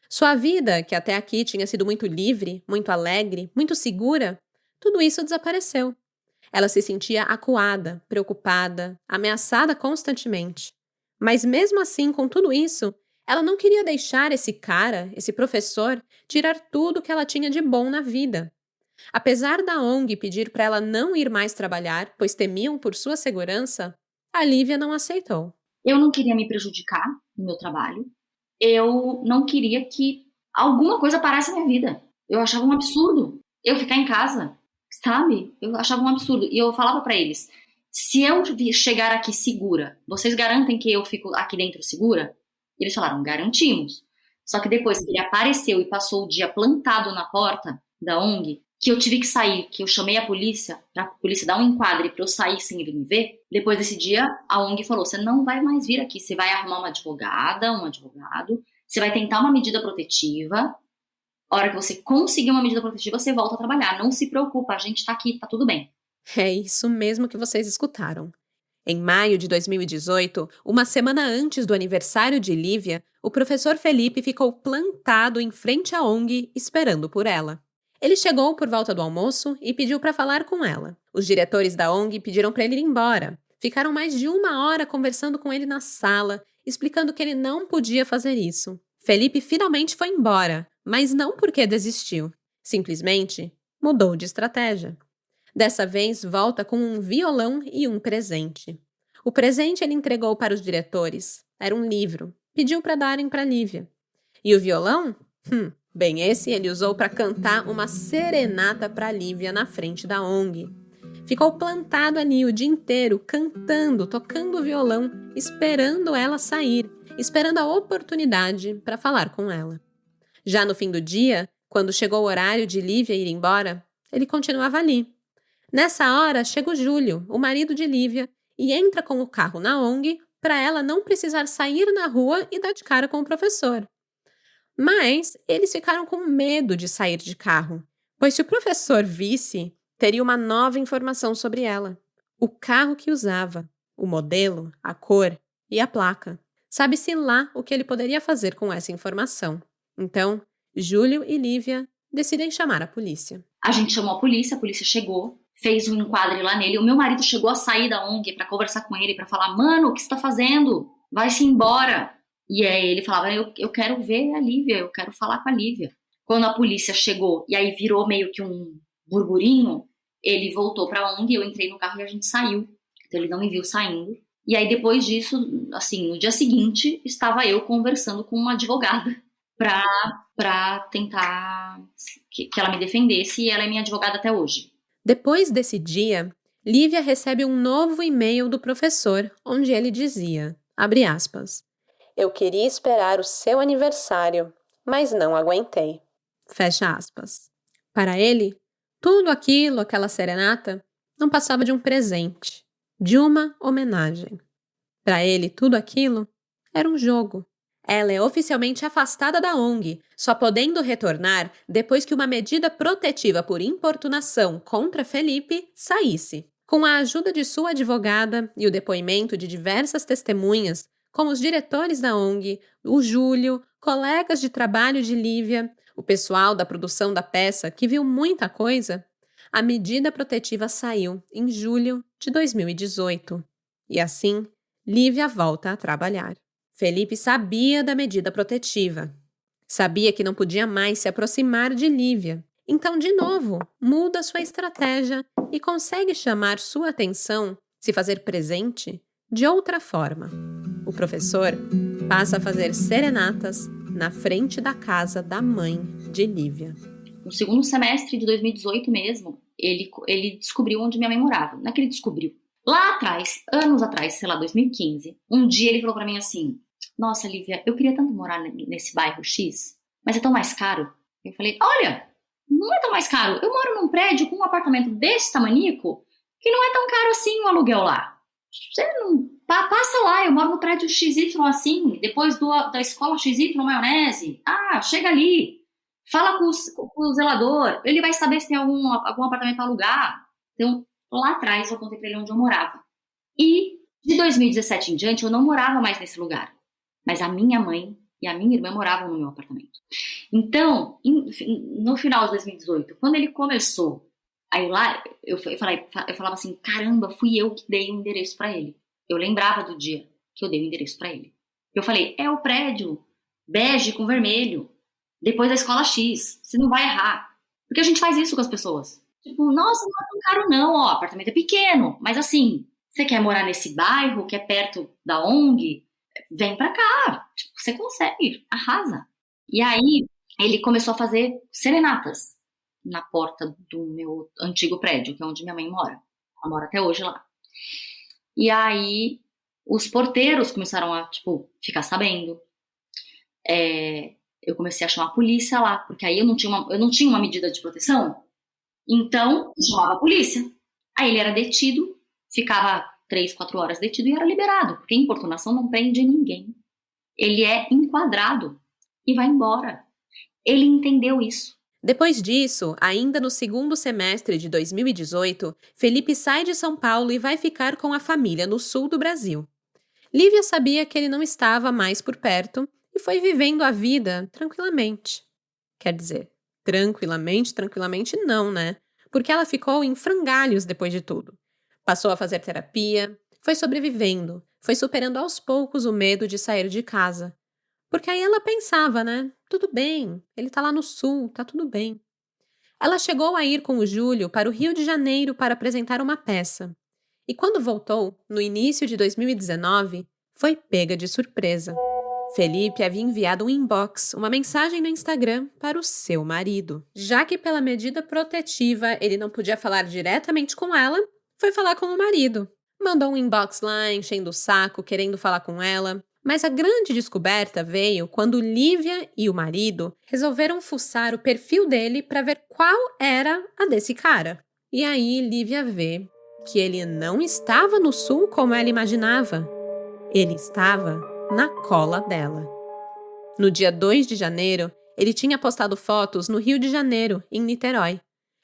Sua vida, que até aqui tinha sido muito livre, muito alegre, muito segura, tudo isso desapareceu. Ela se sentia acuada, preocupada, ameaçada constantemente. Mas mesmo assim, com tudo isso, ela não queria deixar esse cara, esse professor, tirar tudo que ela tinha de bom na vida. Apesar da ONG pedir para ela não ir mais trabalhar, pois temiam por sua segurança, a Lívia não aceitou. Eu não queria me prejudicar no meu trabalho. Eu não queria que alguma coisa parasse na minha vida. Eu achava um absurdo eu ficar em casa, sabe? Eu achava um absurdo. E eu falava para eles, se eu chegar aqui segura, vocês garantem que eu fico aqui dentro segura? Eles falaram, garantimos. Só que depois que ele apareceu e passou o dia plantado na porta da ONG, que eu tive que sair, que eu chamei a polícia, pra polícia dar um enquadre pra eu sair sem ele me ver, depois desse dia, a ONG falou, você não vai mais vir aqui, você vai arrumar uma advogada, um advogado, você vai tentar uma medida protetiva, a hora que você conseguir uma medida protetiva, você volta a trabalhar, não se preocupa, a gente tá aqui, tá tudo bem. É isso mesmo que vocês escutaram. Em maio de 2018, uma semana antes do aniversário de Lívia, o professor Felipe ficou plantado em frente à ONG, esperando por ela. Ele chegou por volta do almoço e pediu para falar com ela. Os diretores da ONG pediram para ele ir embora. Ficaram mais de 1 hora conversando com ele na sala, explicando que ele não podia fazer isso. Felipe finalmente foi embora, mas não porque desistiu. Simplesmente mudou de estratégia. Dessa vez, volta com um violão e um presente. O presente ele entregou para os diretores. Era um livro. Pediu para darem para Lívia. E o violão? Bem, esse ele usou para cantar uma serenata para Lívia na frente da ONG. Ficou plantado ali o dia inteiro, cantando, tocando violão, esperando ela sair, esperando a oportunidade para falar com ela. Já no fim do dia, quando chegou o horário de Lívia ir embora, ele continuava ali. Nessa hora, chega o Júlio, o marido de Lívia, e entra com o carro na ONG para ela não precisar sair na rua e dar de cara com o professor. Mas eles ficaram com medo de sair de carro, pois se o professor visse, teria uma nova informação sobre ela. O carro que usava, o modelo, a cor e a placa. Sabe-se lá o que ele poderia fazer com essa informação. Então, Júlio e Lívia decidem chamar a polícia. A gente chamou a polícia chegou, fez um enquadre lá nele. O meu marido chegou a sair da ONG para conversar com ele, para falar, mano, o que você tá fazendo? Vai-se embora. E aí ele falava, eu quero ver a Lívia, eu quero falar com a Lívia. Quando a polícia chegou e aí virou meio que um burburinho, ele voltou para a ONG, eu entrei no carro e a gente saiu. Então ele não me viu saindo. E aí depois disso, assim, no dia seguinte, estava eu conversando com uma advogada para tentar que ela me defendesse, e ela é minha advogada até hoje. Depois desse dia, Lívia recebe um novo e-mail do professor, onde ele dizia, abre aspas, eu queria esperar o seu aniversário mas não aguentei. Fecha aspas. Para ele, tudo aquilo, aquela serenata, não passava de um presente, de uma homenagem. Para ele, tudo aquilo era um jogo. Ela é oficialmente afastada da ONG, só podendo retornar depois que uma medida protetiva por importunação contra Felipe saísse. Com a ajuda de sua advogada e o depoimento de diversas testemunhas, como os diretores da ONG, o Júlio, colegas de trabalho de Lívia, o pessoal da produção da peça, que viu muita coisa, a medida protetiva saiu em julho de 2018. E assim, Lívia volta a trabalhar. Felipe sabia da medida protetiva. Sabia que não podia mais se aproximar de Lívia. Então, de novo, muda sua estratégia e consegue chamar sua atenção, se fazer presente, de outra forma. O professor passa a fazer serenatas na frente da casa da mãe de Lívia. No segundo semestre de 2018 mesmo, ele descobriu onde minha mãe morava. Não é que ele descobriu. Lá atrás, anos atrás, sei lá, 2015, um dia ele falou pra mim assim: nossa, Lívia, eu queria tanto morar nesse bairro X, mas é tão mais caro. Eu falei: olha, não é tão mais caro. Eu moro num prédio com um apartamento desse tamanico que não é tão caro assim o aluguel lá. Você não... Passa lá, eu moro no prédio XY assim, depois da escola XY maionese. Ah, chega ali. Fala com o zelador, ele vai saber se tem algum apartamento para alugar. Então, lá atrás eu contei para ele onde eu morava. E de 2017 em diante eu não morava mais nesse lugar. Mas a minha mãe e a minha irmã moravam no meu apartamento. Então, no final de 2018, quando ele começou a ir lá, eu falava assim: caramba, fui eu que dei o endereço para ele. Eu lembrava do dia que eu dei o endereço para ele. Eu falei: é o prédio bege com vermelho, depois da escola X, você não vai errar. Porque a gente faz isso com as pessoas. Tipo, nossa, não é tão caro não, ó, apartamento é pequeno, mas assim, você quer morar nesse bairro que é perto da ONG? Vem pra cá, tipo, você consegue, arrasa. E aí, ele começou a fazer serenatas na porta do meu antigo prédio, que é onde minha mãe mora. Ela mora até hoje lá. E aí, os porteiros começaram a, tipo, ficar sabendo. Eu comecei a chamar a polícia lá, porque aí eu não tinha uma medida de proteção. Então, eu chamava a polícia. Aí ele era detido, ficava 3, 4 horas detido e era liberado, porque importunação não prende ninguém. Ele é enquadrado e vai embora. Ele entendeu isso. Depois disso, ainda no segundo semestre de 2018, Felipe sai de São Paulo e vai ficar com a família no sul do Brasil. Lívia sabia que ele não estava mais por perto e foi vivendo a vida tranquilamente. Quer dizer, tranquilamente não, né? Porque ela ficou em frangalhos depois de tudo. Passou a fazer terapia, foi sobrevivendo, foi superando aos poucos o medo de sair de casa. Porque aí ela pensava, né? Tudo bem, ele tá lá no sul, tá tudo bem. Ela chegou a ir com o Júlio para o Rio de Janeiro para apresentar uma peça. E quando voltou, no início de 2019, foi pega de surpresa. Felipe havia enviado um inbox, uma mensagem no Instagram para o seu marido. Já que pela medida protetiva ele não podia falar diretamente com ela, foi falar com o marido. Mandou um inbox lá, enchendo o saco, querendo falar com ela. Mas a grande descoberta veio quando Lívia e o marido resolveram fuçar o perfil dele para ver qual era a desse cara. E aí Lívia vê que ele não estava no sul como ela imaginava. Ele estava na cola dela. No dia 2 de janeiro, ele tinha postado fotos no Rio de Janeiro, em Niterói.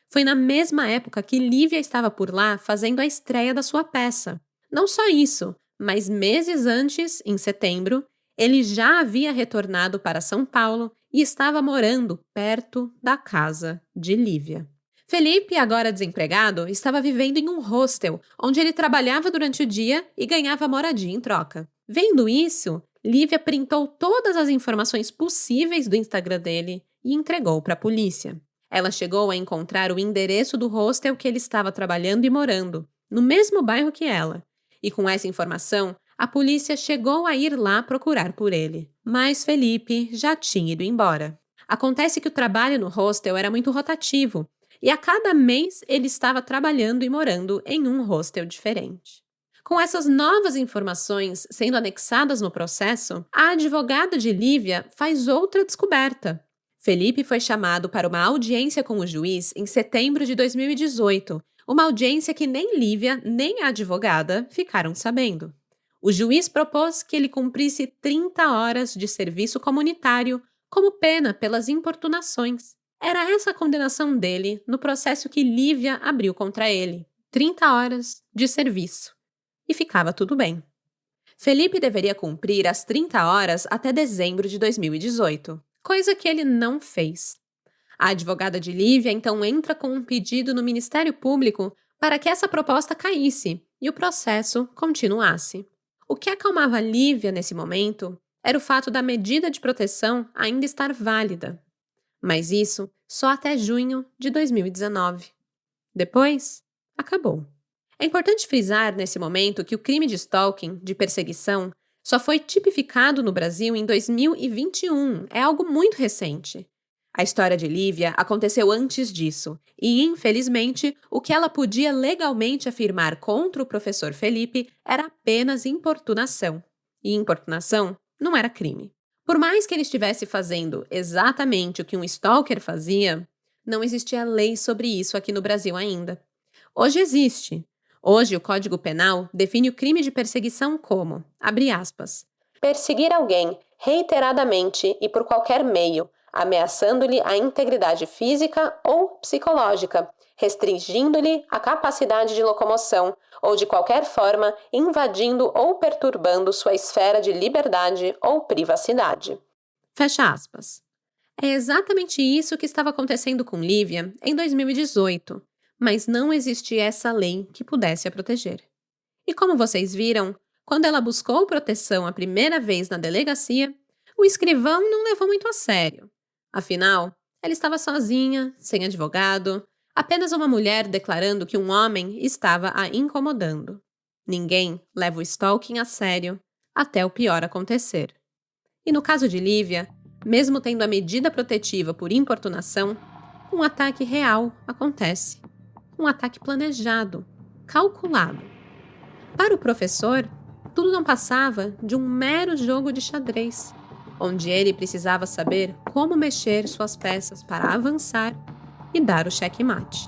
Foi na mesma época que Lívia estava por lá fazendo a estreia da sua peça. Não só isso, mas meses antes, em setembro, ele já havia retornado para São Paulo e estava morando perto da casa de Lívia. Felipe, agora desempregado, estava vivendo em um hostel, onde ele trabalhava durante o dia e ganhava moradia em troca. Vendo isso, Lívia printou todas as informações possíveis do Instagram dele e entregou para a polícia. Ela chegou a encontrar o endereço do hostel que ele estava trabalhando e morando, no mesmo bairro que ela. E com essa informação, a polícia chegou a ir lá procurar por ele. Mas Felipe já tinha ido embora. Acontece que o trabalho no hostel era muito rotativo, e a cada mês ele estava trabalhando e morando em um hostel diferente. Com essas novas informações sendo anexadas no processo, a advogada de Lívia faz outra descoberta. Felipe foi chamado para uma audiência com o juiz em setembro de 2018, uma audiência que nem Lívia nem a advogada ficaram sabendo. O juiz propôs que ele cumprisse 30 horas de serviço comunitário como pena pelas importunações. Era essa a condenação dele no processo que Lívia abriu contra ele. 30 horas de serviço. E ficava tudo bem. Felipe deveria cumprir as 30 horas até dezembro de 2018, coisa que ele não fez. A advogada de Lívia então entra com um pedido no Ministério Público para que essa proposta caísse e o processo continuasse. O que acalmava Lívia nesse momento era o fato da medida de proteção ainda estar válida. Mas isso só até junho de 2019. Depois, acabou. É importante frisar nesse momento que o crime de stalking, de perseguição, só foi tipificado no Brasil em 2021. É algo muito recente. A história de Lívia aconteceu antes disso, e, infelizmente, o que ela podia legalmente afirmar contra o professor Felipe era apenas importunação. E importunação não era crime. Por mais que ele estivesse fazendo exatamente o que um stalker fazia, não existia lei sobre isso aqui no Brasil ainda. Hoje existe. Hoje, o Código Penal define o crime de perseguição como, abre aspas, perseguir alguém reiteradamente e por qualquer meio, ameaçando-lhe a integridade física ou psicológica, restringindo-lhe a capacidade de locomoção ou, de qualquer forma, invadindo ou perturbando sua esfera de liberdade ou privacidade. Fecha aspas. É exatamente isso que estava acontecendo com Lívia em 2018, mas não existia essa lei que pudesse a proteger. E como vocês viram, quando ela buscou proteção a primeira vez na delegacia, o escrivão não levou muito a sério. Afinal, ela estava sozinha, sem advogado, apenas uma mulher declarando que um homem estava a incomodando. Ninguém leva o stalking a sério até o pior acontecer. E no caso de Lívia, mesmo tendo a medida protetiva por importunação, um ataque real acontece. Um ataque planejado, calculado. Para o professor, tudo não passava de um mero jogo de xadrez, onde ele precisava saber como mexer suas peças para avançar e dar o checkmate.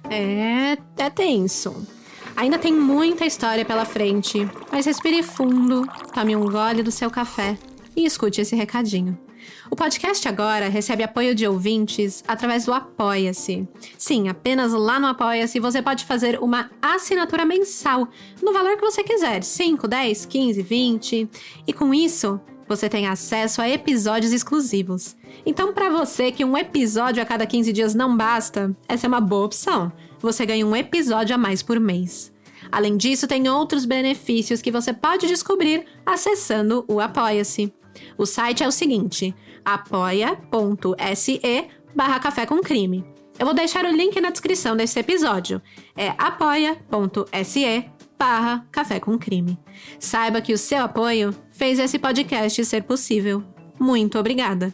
É tenso. Ainda tem muita história pela frente, mas respire fundo, tome um gole do seu café e escute esse recadinho. O podcast agora recebe apoio de ouvintes através do Apoia-se. Sim, apenas lá no Apoia-se você pode fazer uma assinatura mensal, no valor que você quiser, 5, 10, 15, 20. E com isso, você tem acesso a episódios exclusivos. Então, para você que um episódio a cada 15 dias não basta, essa é uma boa opção. Você ganha um episódio a mais por mês. Além disso, tem outros benefícios que você pode descobrir acessando o Apoia-se. O site é o seguinte, apoia.se/café com crime. Eu vou deixar o link na descrição desse episódio. É apoia.se/café com crime. Saiba que o seu apoio fez esse podcast ser possível. Muito obrigada.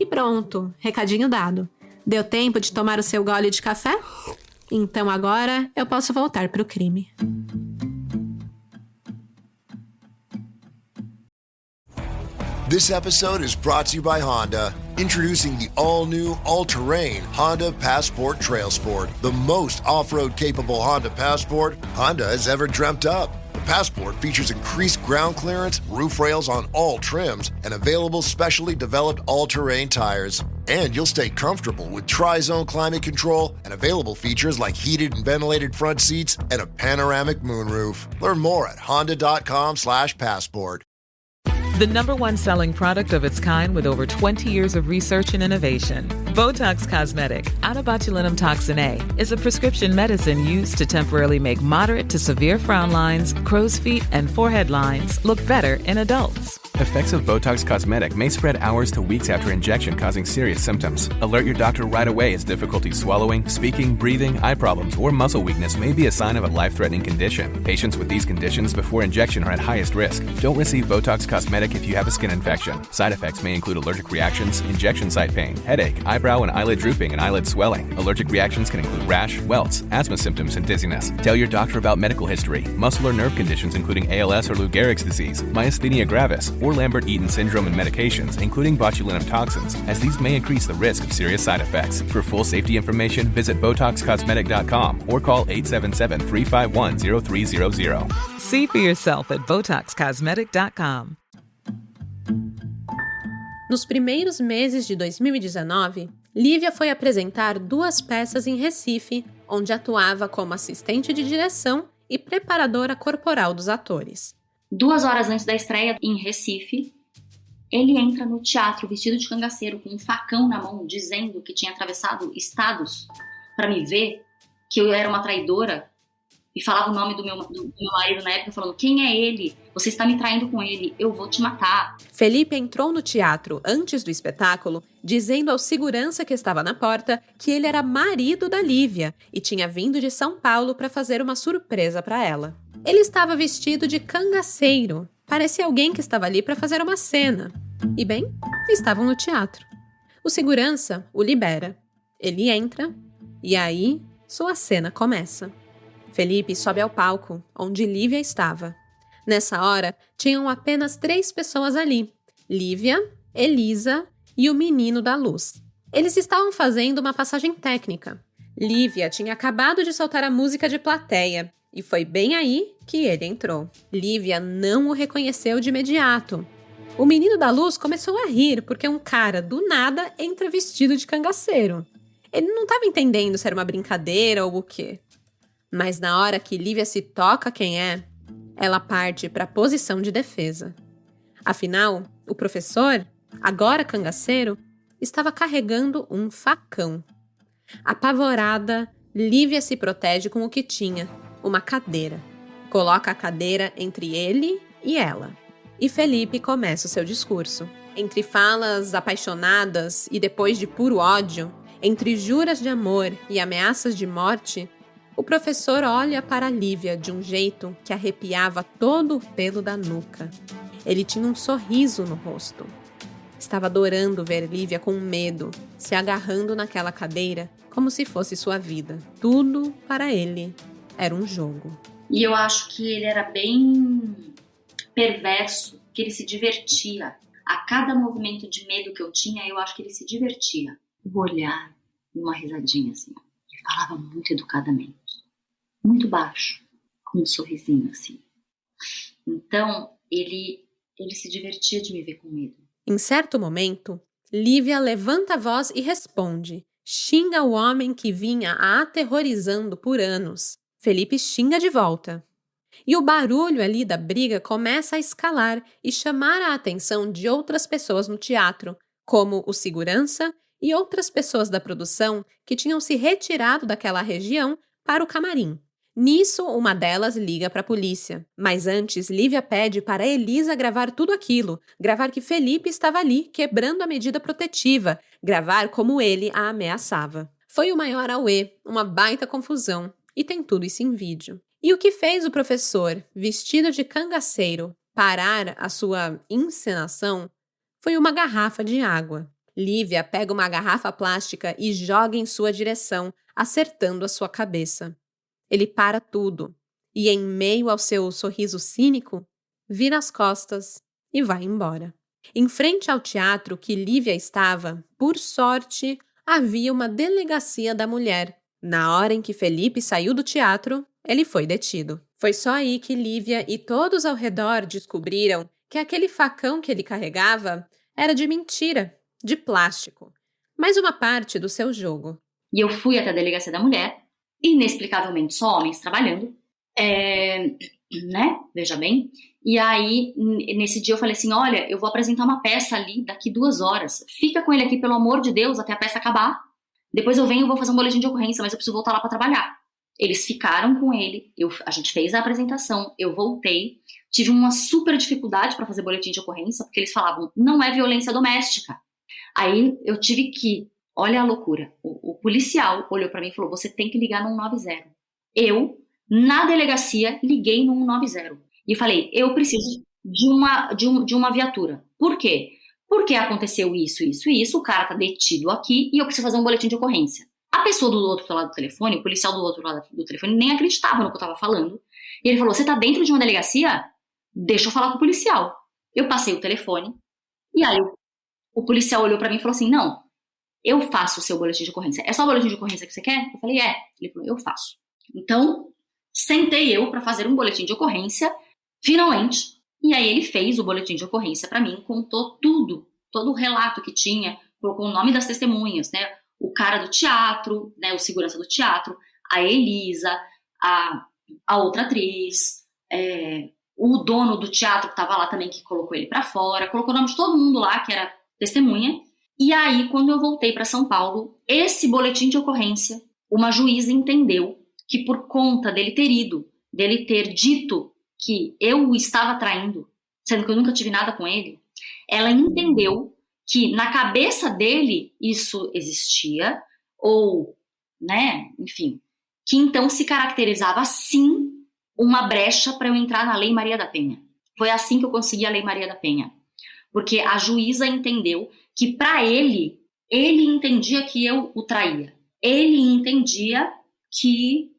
E pronto, recadinho dado. Deu tempo de tomar o seu gole de café? Então agora eu posso voltar pro crime. This episode is brought to you by Honda. Introducing the all-new, all-terrain Honda Passport Trail Sport, the most off-road capable Honda Passport Honda has ever dreamt up. The Passport features increased ground clearance, roof rails on all trims, and available specially developed all-terrain tires. And you'll stay comfortable with tri-zone climate control and available features like heated and ventilated front seats and a panoramic moonroof. Learn more at honda.com/passport. The #1 selling product of its kind with over 20 years of research and innovation. Botox Cosmetic, onabotulinum toxin A, is a prescription medicine used to temporarily make moderate to severe frown lines, crow's feet, and forehead lines look better in adults. Effects of Botox Cosmetic may spread hours to weeks after injection, causing serious symptoms. Alert your doctor right away as difficulty swallowing, speaking, breathing, eye problems, or muscle weakness may be a sign of a life-threatening condition. Patients with these conditions before injection are at highest risk. Don't receive Botox Cosmetic if you have a skin infection. Side effects may include allergic reactions, injection site pain, headache, eyebrow and eyelid drooping, and eyelid swelling. Allergic reactions can include rash, welts, asthma symptoms, and dizziness. Tell your doctor about medical history, muscle or nerve conditions including ALS or Lou Gehrig's disease, myasthenia gravis, or Lambert-Eaton syndrome, and medications, including botulinum toxins, as these may increase the risk of serious side effects. For full safety information, visit BotoxCosmetic.com or call 877-351-0300. See for yourself at BotoxCosmetic.com. Nos primeiros meses de 2019, Lívia foi apresentar 2 peças em Recife, onde atuava como assistente de direção e preparadora corporal dos atores. 2 horas antes da estreia em Recife, ele entra no teatro vestido de cangaceiro com um facão na mão, dizendo que tinha atravessado estados para me ver, que eu era uma traidora, e falava o nome do meu marido na época, falando: quem é ele? Você está me traindo com ele, eu vou te matar. Felipe entrou no teatro antes do espetáculo, dizendo ao segurança que estava na porta que ele era marido da Lívia e tinha vindo de São Paulo para fazer uma surpresa para ela. Ele estava vestido de cangaceiro, parecia alguém que estava ali para fazer uma cena. E bem, estavam no teatro. O segurança o libera. Ele entra e aí sua cena começa. Felipe sobe ao palco, onde Lívia estava. Nessa hora, tinham apenas 3 pessoas ali: Lívia, Elisa e o menino da luz. Eles estavam fazendo uma passagem técnica. Lívia tinha acabado de soltar a música de plateia, e foi bem aí que ele entrou. Lívia não o reconheceu de imediato. O menino da luz começou a rir, porque um cara, do nada, entra vestido de cangaceiro. Ele não estava entendendo se era uma brincadeira ou o quê. Mas na hora que Lívia se toca quem é, ela parte para a posição de defesa. Afinal, o professor, agora cangaceiro, estava carregando um facão. Apavorada, Lívia se protege com o que tinha, uma cadeira. Coloca a cadeira entre ele e ela. E Felipe começa o seu discurso. Entre falas apaixonadas e depois de puro ódio, entre juras de amor e ameaças de morte, o professor olha para Lívia de um jeito que arrepiava todo o pelo da nuca. Ele tinha um sorriso no rosto. Estava adorando ver Lívia com medo, se agarrando naquela cadeira como se fosse sua vida. Tudo para ele era um jogo. E eu acho que ele era bem perverso, que ele se divertia. A cada movimento de medo que eu tinha, eu acho que ele se divertia. O olhar e uma risadinha assim. Ele falava muito educadamente. Muito baixo, com um sorrisinho assim. Então, ele se divertia de me ver com medo. Em certo momento, Lívia levanta a voz e responde. Xinga o homem que vinha a aterrorizando por anos. Felipe xinga de volta. E o barulho ali da briga começa a escalar e chamar a atenção de outras pessoas no teatro, como o segurança e outras pessoas da produção que tinham se retirado daquela região para o camarim. Nisso, uma delas liga para a polícia. Mas antes, Lívia pede para Elisa gravar tudo aquilo, gravar que Felipe estava ali, quebrando a medida protetiva, gravar como ele a ameaçava. Foi o maior auê, uma baita confusão, e tem tudo isso em vídeo. E o que fez o professor, vestido de cangaceiro, parar a sua encenação foi uma garrafa de água. Lívia pega uma garrafa plástica e joga em sua direção, acertando a sua cabeça. Ele para tudo e, em meio ao seu sorriso cínico, vira as costas e vai embora. Em frente ao teatro que Lívia estava, por sorte, havia uma delegacia da mulher. Na hora em que Felipe saiu do teatro, ele foi detido. Foi só aí que Lívia e todos ao redor descobriram que aquele facão que ele carregava era de mentira, de plástico, mais uma parte do seu jogo. E eu fui até a delegacia da mulher, inexplicavelmente só homens trabalhando, né? Veja bem. E aí, nesse dia eu falei assim, olha, eu vou apresentar uma peça ali daqui 2 horas. Fica com ele aqui, pelo amor de Deus, até a peça acabar. Depois eu venho e vou fazer um boletim de ocorrência, mas eu preciso voltar lá para trabalhar. Eles ficaram com ele, a gente fez a apresentação, eu voltei, tive uma super dificuldade para fazer boletim de ocorrência, porque eles falavam, não é violência doméstica. Aí eu tive que, olha a loucura, o policial olhou para mim e falou, você tem que ligar no 190. Eu, na delegacia, liguei no 190. E falei, eu preciso de uma viatura. Por quê? Porque aconteceu isso, o cara tá detido aqui e eu preciso fazer um boletim de ocorrência. A pessoa do outro lado do telefone, o policial do outro lado do telefone, nem acreditava no que eu tava falando. E ele falou, você tá dentro de uma delegacia? Deixa eu falar com o policial. Eu passei o telefone e aí o policial olhou pra mim e falou assim, não, eu faço o seu boletim de ocorrência. É só o boletim de ocorrência que você quer? Eu falei, é. Ele falou, eu faço. Então, sentei eu pra fazer um boletim de ocorrência, finalmente. E aí ele fez o boletim de ocorrência pra mim, contou tudo, todo o relato que tinha, colocou o nome das testemunhas, né? O cara do teatro, né? O segurança do teatro, a Elisa, a outra atriz, o dono do teatro que tava lá também, que colocou ele pra fora, colocou o nome de todo mundo lá, que era testemunha. E aí, quando eu voltei pra São Paulo, esse boletim de ocorrência, uma juíza entendeu que por conta dele ter dito que eu o estava traindo, sendo que eu nunca tive nada com ele, ela entendeu que na cabeça dele isso existia, ou, né, enfim, que então se caracterizava sim uma brecha para eu entrar na Lei Maria da Penha. Foi assim que eu consegui a Lei Maria da Penha. Porque a juíza entendeu que para ele entendia que eu o traía. Ele entendia que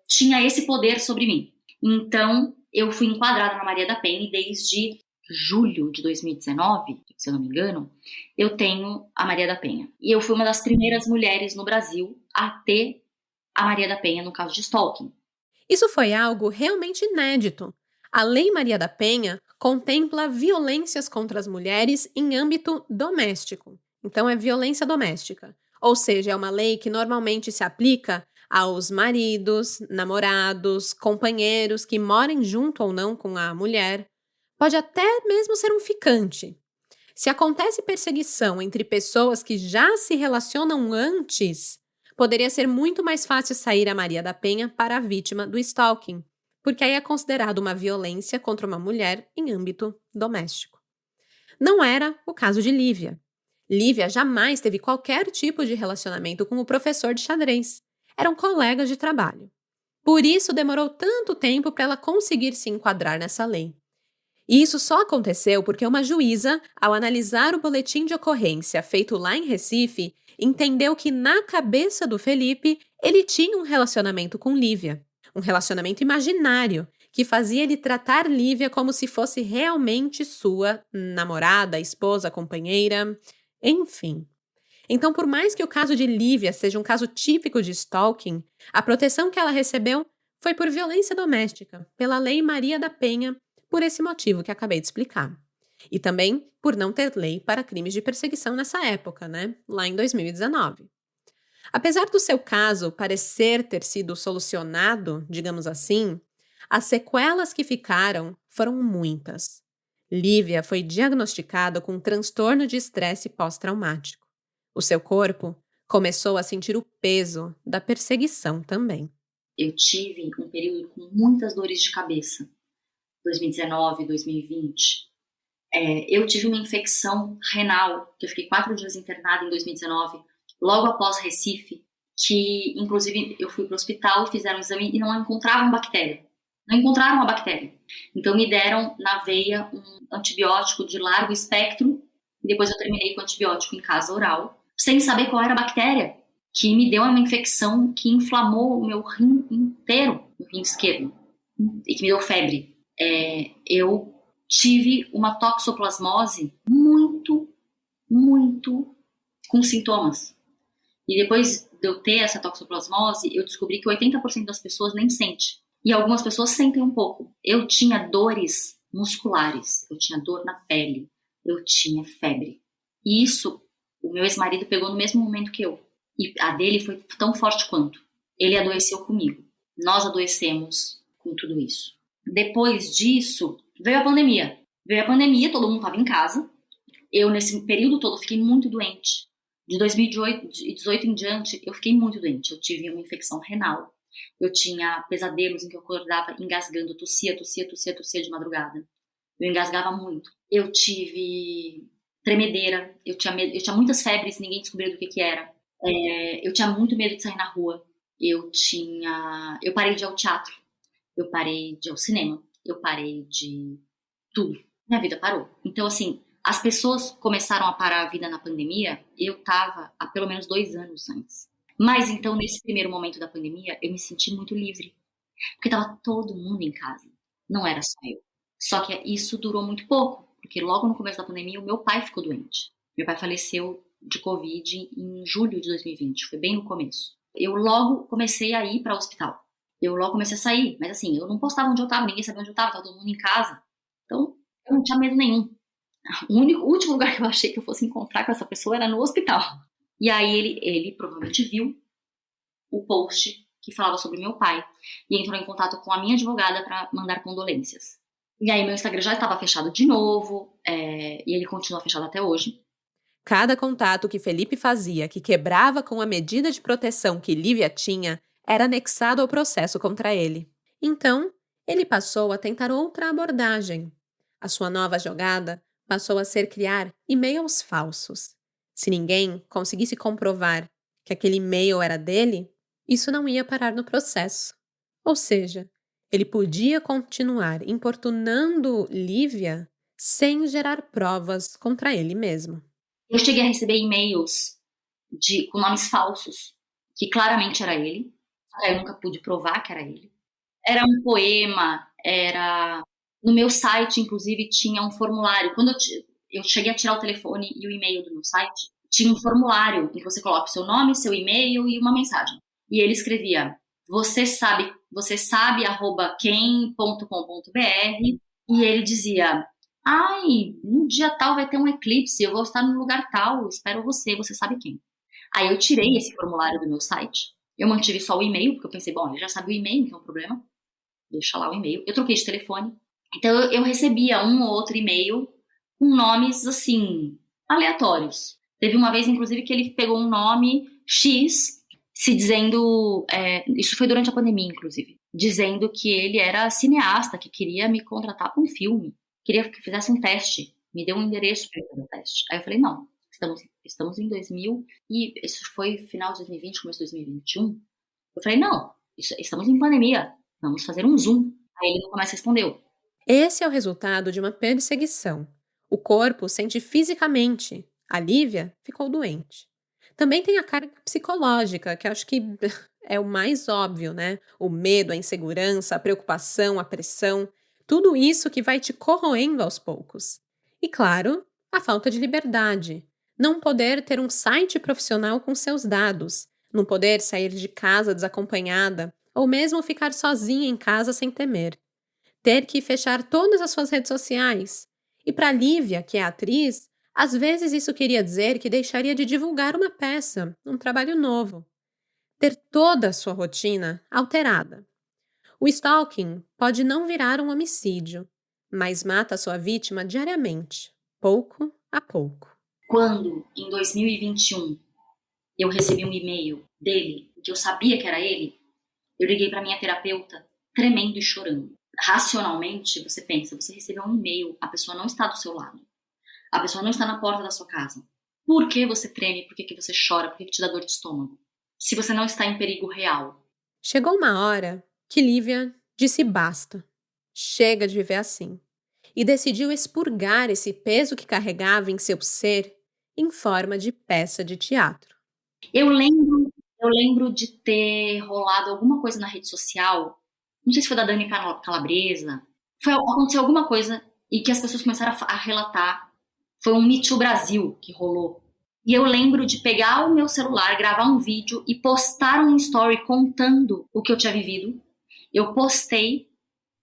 tinha esse poder sobre mim. Então, eu fui enquadrada na Maria da Penha e desde julho de 2019, se eu não me engano, eu tenho a Maria da Penha. E eu fui uma das primeiras mulheres no Brasil a ter a Maria da Penha no caso de stalking. Isso foi algo realmente inédito. A Lei Maria da Penha contempla violências contra as mulheres em âmbito doméstico. Então, é violência doméstica. Ou seja, é uma lei que normalmente se aplica aos maridos, namorados, companheiros que morem junto ou não com a mulher. Pode até mesmo ser um ficante. Se acontece perseguição entre pessoas que já se relacionam antes, poderia ser muito mais fácil sair a Maria da Penha para a vítima do stalking, porque aí é considerado uma violência contra uma mulher em âmbito doméstico. Não era o caso de Lívia. Lívia jamais teve qualquer tipo de relacionamento com o professor de xadrez. Eram colegas de trabalho. Por isso demorou tanto tempo para ela conseguir se enquadrar nessa lei. E isso só aconteceu porque uma juíza, ao analisar o boletim de ocorrência feito lá em Recife, entendeu que na cabeça do Felipe ele tinha um relacionamento com Lívia. Um relacionamento imaginário, que fazia ele tratar Lívia como se fosse realmente sua namorada, esposa, companheira, enfim. Então, por mais que o caso de Lívia seja um caso típico de stalking, a proteção que ela recebeu foi por violência doméstica, pela Lei Maria da Penha, por esse motivo que acabei de explicar. E também por não ter lei para crimes de perseguição nessa época, né? Lá em 2019. Apesar do seu caso parecer ter sido solucionado, digamos assim, as sequelas que ficaram foram muitas. Lívia foi diagnosticada com um transtorno de estresse pós-traumático. O seu corpo começou a sentir o peso da perseguição também. Eu tive um período com muitas dores de cabeça. 2019, 2020. Eu tive uma infecção renal, que eu fiquei 4 dias internada em 2019, logo após Recife, que inclusive eu fui para o hospital e fizeram um exame e não encontravam bactéria. Não encontraram a bactéria. Então me deram na veia um antibiótico de largo espectro e depois eu terminei com antibiótico em casa oral, sem saber qual era a bactéria, que me deu uma infecção que inflamou o meu rim inteiro, o rim esquerdo, e que me deu febre. Eu tive uma toxoplasmose muito com sintomas. E depois de eu ter essa toxoplasmose, eu descobri que 80% das pessoas nem sente. E algumas pessoas sentem um pouco. Eu tinha dores musculares, eu tinha dor na pele, eu tinha febre. E isso, o meu ex-marido pegou no mesmo momento que eu. E a dele foi tão forte quanto. Ele adoeceu comigo. Nós adoecemos com tudo isso. Depois disso, veio a pandemia. Todo mundo estava em casa. Eu, nesse período todo, fiquei muito doente. De 2018 em diante, eu fiquei muito doente. Eu tive uma infecção renal. Eu tinha pesadelos em que eu acordava engasgando, tossia de madrugada. Eu engasgava muito. Eu tive tremedeira, eu tinha muitas febres, ninguém descobriu do que era. Eu tinha muito medo de sair na rua. Eu parei de ir ao teatro, eu parei de ir ao cinema, eu parei de tudo. Minha vida parou. Então, assim, as pessoas começaram a parar a vida na pandemia, eu tava há pelo menos 2 anos antes. Mas, então, nesse primeiro momento da pandemia, eu me senti muito livre. Porque tava todo mundo em casa. Não era só eu. Só que isso durou muito pouco. Porque logo no começo da pandemia, o meu pai ficou doente. Meu pai faleceu de Covid em julho de 2020. Foi bem no começo. Eu logo comecei a ir para o hospital. Eu logo comecei a sair. Mas, assim, eu não postava onde eu tava. Ninguém sabia onde eu tava. Tava todo mundo em casa. Então, eu não tinha medo nenhum. O último lugar que eu achei que eu fosse encontrar com essa pessoa era no hospital. E aí ele provavelmente viu o post que falava sobre meu pai e entrou em contato com a minha advogada para mandar condolências. E aí meu Instagram já estava fechado de novo, e ele continua fechado até hoje. Cada contato que Felipe fazia que quebrava com a medida de proteção que Lívia tinha era anexado ao processo contra ele. Então, ele passou a tentar outra abordagem. A sua nova jogada passou a ser criar e-mails falsos. Se ninguém conseguisse comprovar que aquele e-mail era dele, isso não ia parar no processo. Ou seja, ele podia continuar importunando Lívia sem gerar provas contra ele mesmo. Eu cheguei a receber e-mails com nomes falsos, que claramente era ele. Eu nunca pude provar que era ele. Era um poema, era... No meu site, inclusive, tinha um formulário. Quando eu cheguei a tirar o telefone e o e-mail do meu site, tinha um formulário em que você coloca o seu nome, seu e-mail e uma mensagem. E ele escrevia, você sabe @quem.com.br, e ele dizia, no dia tal vai ter um eclipse, eu vou estar no lugar tal, espero você sabe quem. Aí eu tirei esse formulário do meu site, eu mantive só o e-mail, porque eu pensei, bom, ele já sabe o e-mail, não tem um problema, deixa lá o e-mail. Eu troquei de telefone, então eu recebia um ou outro e-mail com nomes, assim, aleatórios. Teve uma vez, inclusive, que ele pegou um nome X, se dizendo, isso foi durante a pandemia, inclusive, dizendo que ele era cineasta, que queria me contratar para um filme, queria que fizesse um teste, me deu um endereço para fazer o teste. Aí eu falei, não, estamos em 2000, e isso foi final de 2020, começo de 2021. Eu falei, não, estamos em pandemia, vamos fazer um Zoom. Aí ele nunca mais respondeu. Esse é o resultado de uma perseguição. O corpo sente fisicamente. A Lívia ficou doente. Também tem a carga psicológica, que acho que é o mais óbvio, né? O medo, a insegurança, a preocupação, a pressão. Tudo isso que vai te corroendo aos poucos. E, claro, a falta de liberdade. Não poder ter um site profissional com seus dados. Não poder sair de casa desacompanhada. Ou mesmo ficar sozinha em casa sem temer. Ter que fechar todas as suas redes sociais. E para Lívia, que é atriz, às vezes isso queria dizer que deixaria de divulgar uma peça, um trabalho novo. Ter toda a sua rotina alterada. O stalking pode não virar um homicídio, mas mata a sua vítima diariamente, pouco a pouco. Quando, em 2021, eu recebi um e-mail dele, que eu sabia que era ele, eu liguei para minha terapeuta, tremendo e chorando. Racionalmente, você pensa, você recebeu um e-mail, a pessoa não está do seu lado. A pessoa não está na porta da sua casa. Por que você treme? Por que você chora? Por que te dá dor de estômago? Se você não está em perigo real. Chegou uma hora que Lívia disse basta. Chega de viver assim. E decidiu expurgar esse peso que carregava em seu ser em forma de peça de teatro. Eu lembro de ter rolado alguma coisa na rede social, não sei se foi da Dani Calabresa, aconteceu alguma coisa e que as pessoas começaram a relatar. Foi um Me Too Brasil que rolou. E eu lembro de pegar o meu celular, gravar um vídeo e postar um story contando o que eu tinha vivido. Eu postei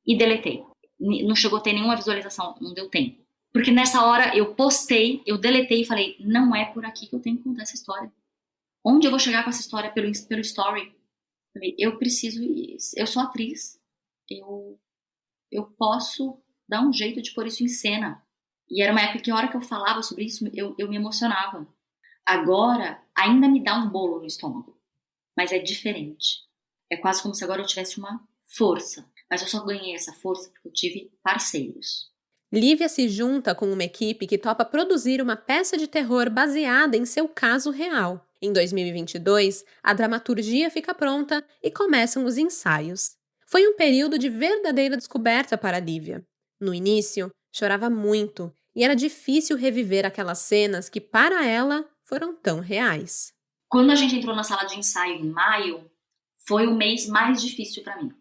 e deletei. Não chegou a ter nenhuma visualização, não deu tempo. Porque nessa hora eu postei, eu deletei e falei, não é por aqui que eu tenho que contar essa história. Onde eu vou chegar com essa história pelo story? Eu sou atriz, eu posso dar um jeito de pôr isso em cena. E era uma época que a hora que eu falava sobre isso, eu me emocionava. Agora, ainda me dá um bolo no estômago, mas é diferente. É quase como se agora eu tivesse uma força. Mas eu só ganhei essa força porque eu tive parceiros. Lívia se junta com uma equipe que topa produzir uma peça de terror baseada em seu caso real. Em 2022, a dramaturgia fica pronta e começam os ensaios. Foi um período de verdadeira descoberta para Lívia. No início, chorava muito e era difícil reviver aquelas cenas que, para ela, foram tão reais. Quando a gente entrou na sala de ensaio em maio, foi o mês mais difícil para mim.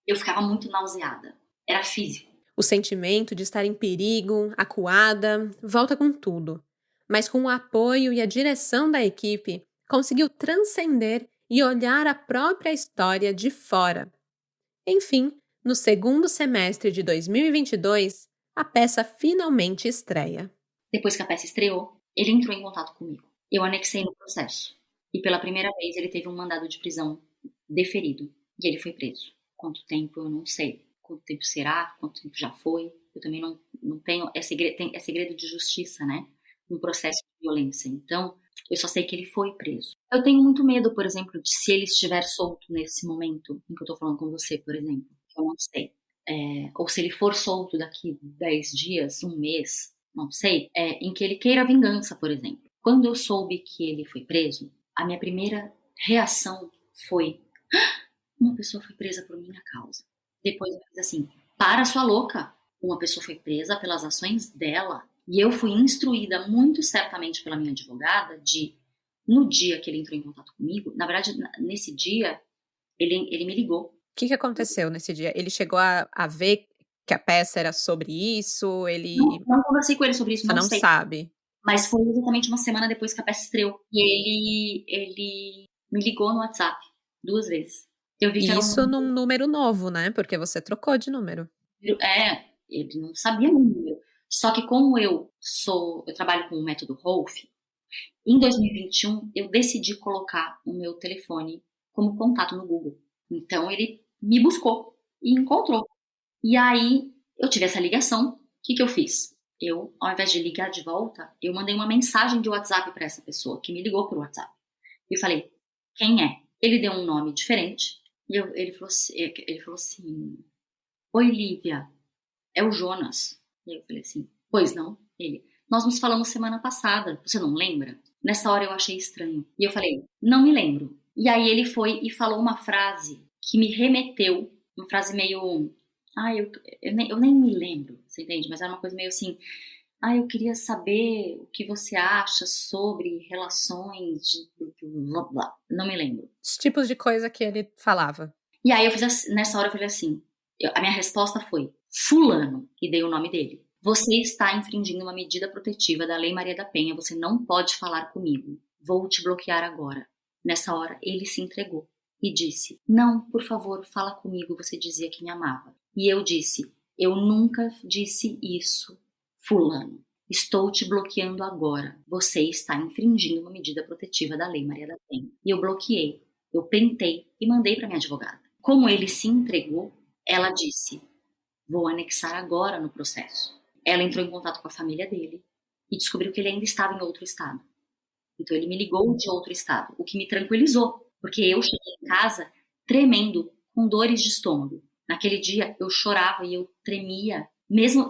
Eu ficava muito nauseada. Era físico. O sentimento de estar em perigo, acuada, volta com tudo. Mas com o apoio e a direção da equipe, conseguiu transcender e olhar a própria história de fora. Enfim, no segundo semestre de 2022, a peça finalmente estreia. Depois que a peça estreou, ele entrou em contato comigo. Eu anexei no processo. E pela primeira vez ele teve um mandado de prisão deferido. E ele foi preso. Quanto tempo eu não sei. Quanto tempo será? Quanto tempo já foi? Eu também não tenho... É segredo de justiça, né? Um processo de violência. Então, eu só sei que ele foi preso. Eu tenho muito medo, por exemplo, de se ele estiver solto nesse momento em que eu tô falando com você, por exemplo. Eu não sei. Ou se ele for solto daqui 10 dias, um mês, não sei. Em que ele queira vingança, por exemplo. Quando eu soube que ele foi preso, a minha primeira reação foi: uma pessoa foi presa por minha causa. Depois eu fiz assim: para, sua louca, uma pessoa foi presa pelas ações dela. E eu fui instruída muito certamente pela minha advogada de, no dia que ele entrou em contato comigo, na verdade, nesse dia, ele me ligou. O que aconteceu nesse dia? Ele chegou a ver que a peça era sobre isso? Não conversei com ele sobre isso, não sei. Sabe. Mas foi exatamente uma semana depois que a peça estreou. E ele me ligou no WhatsApp 2 vezes. Eu vi que isso num número novo, né? Porque você trocou de número. Ele não sabia meu número. Só que como eu trabalho com o método Rolf, em 2021 eu decidi colocar o meu telefone como contato no Google. Então ele me buscou e encontrou. E aí eu tive essa ligação. O que eu fiz? Eu, ao invés de ligar de volta, eu mandei uma mensagem de WhatsApp para essa pessoa que me ligou por WhatsApp. E falei: quem é? Ele deu um nome diferente. E ele falou assim: oi, Lívia, é o Jonas. E eu falei assim: pois não? Ele: nós nos falamos semana passada, você não lembra? Nessa hora eu achei estranho. E eu falei: não me lembro. E aí ele foi e falou uma frase que me remeteu, uma frase meio... eu nem me lembro, você entende? Mas era uma coisa meio assim: eu queria saber o que você acha sobre relações de... blá, blá. Não me lembro. Os tipos de coisa que ele falava. E aí nessa hora eu falei assim, a minha resposta foi: fulano, e dei o nome dele. Você está infringindo uma medida protetiva da Lei Maria da Penha, você não pode falar comigo. Vou te bloquear agora. Nessa hora ele se entregou e disse: não, por favor, fala comigo, você dizia que me amava. E eu disse: eu nunca disse isso, fulano. Estou te bloqueando agora. Você está infringindo uma medida protetiva da Lei Maria da Penha. E eu bloqueei, eu printei e mandei para minha advogada. Como ele se entregou, ela disse: vou anexar agora no processo. Ela entrou em contato com a família dele e descobriu que ele ainda estava em outro estado. Então ele me ligou de outro estado, o que me tranquilizou, porque eu cheguei em casa tremendo, com dores de estômago. Naquele dia eu chorava e eu tremia, mesmo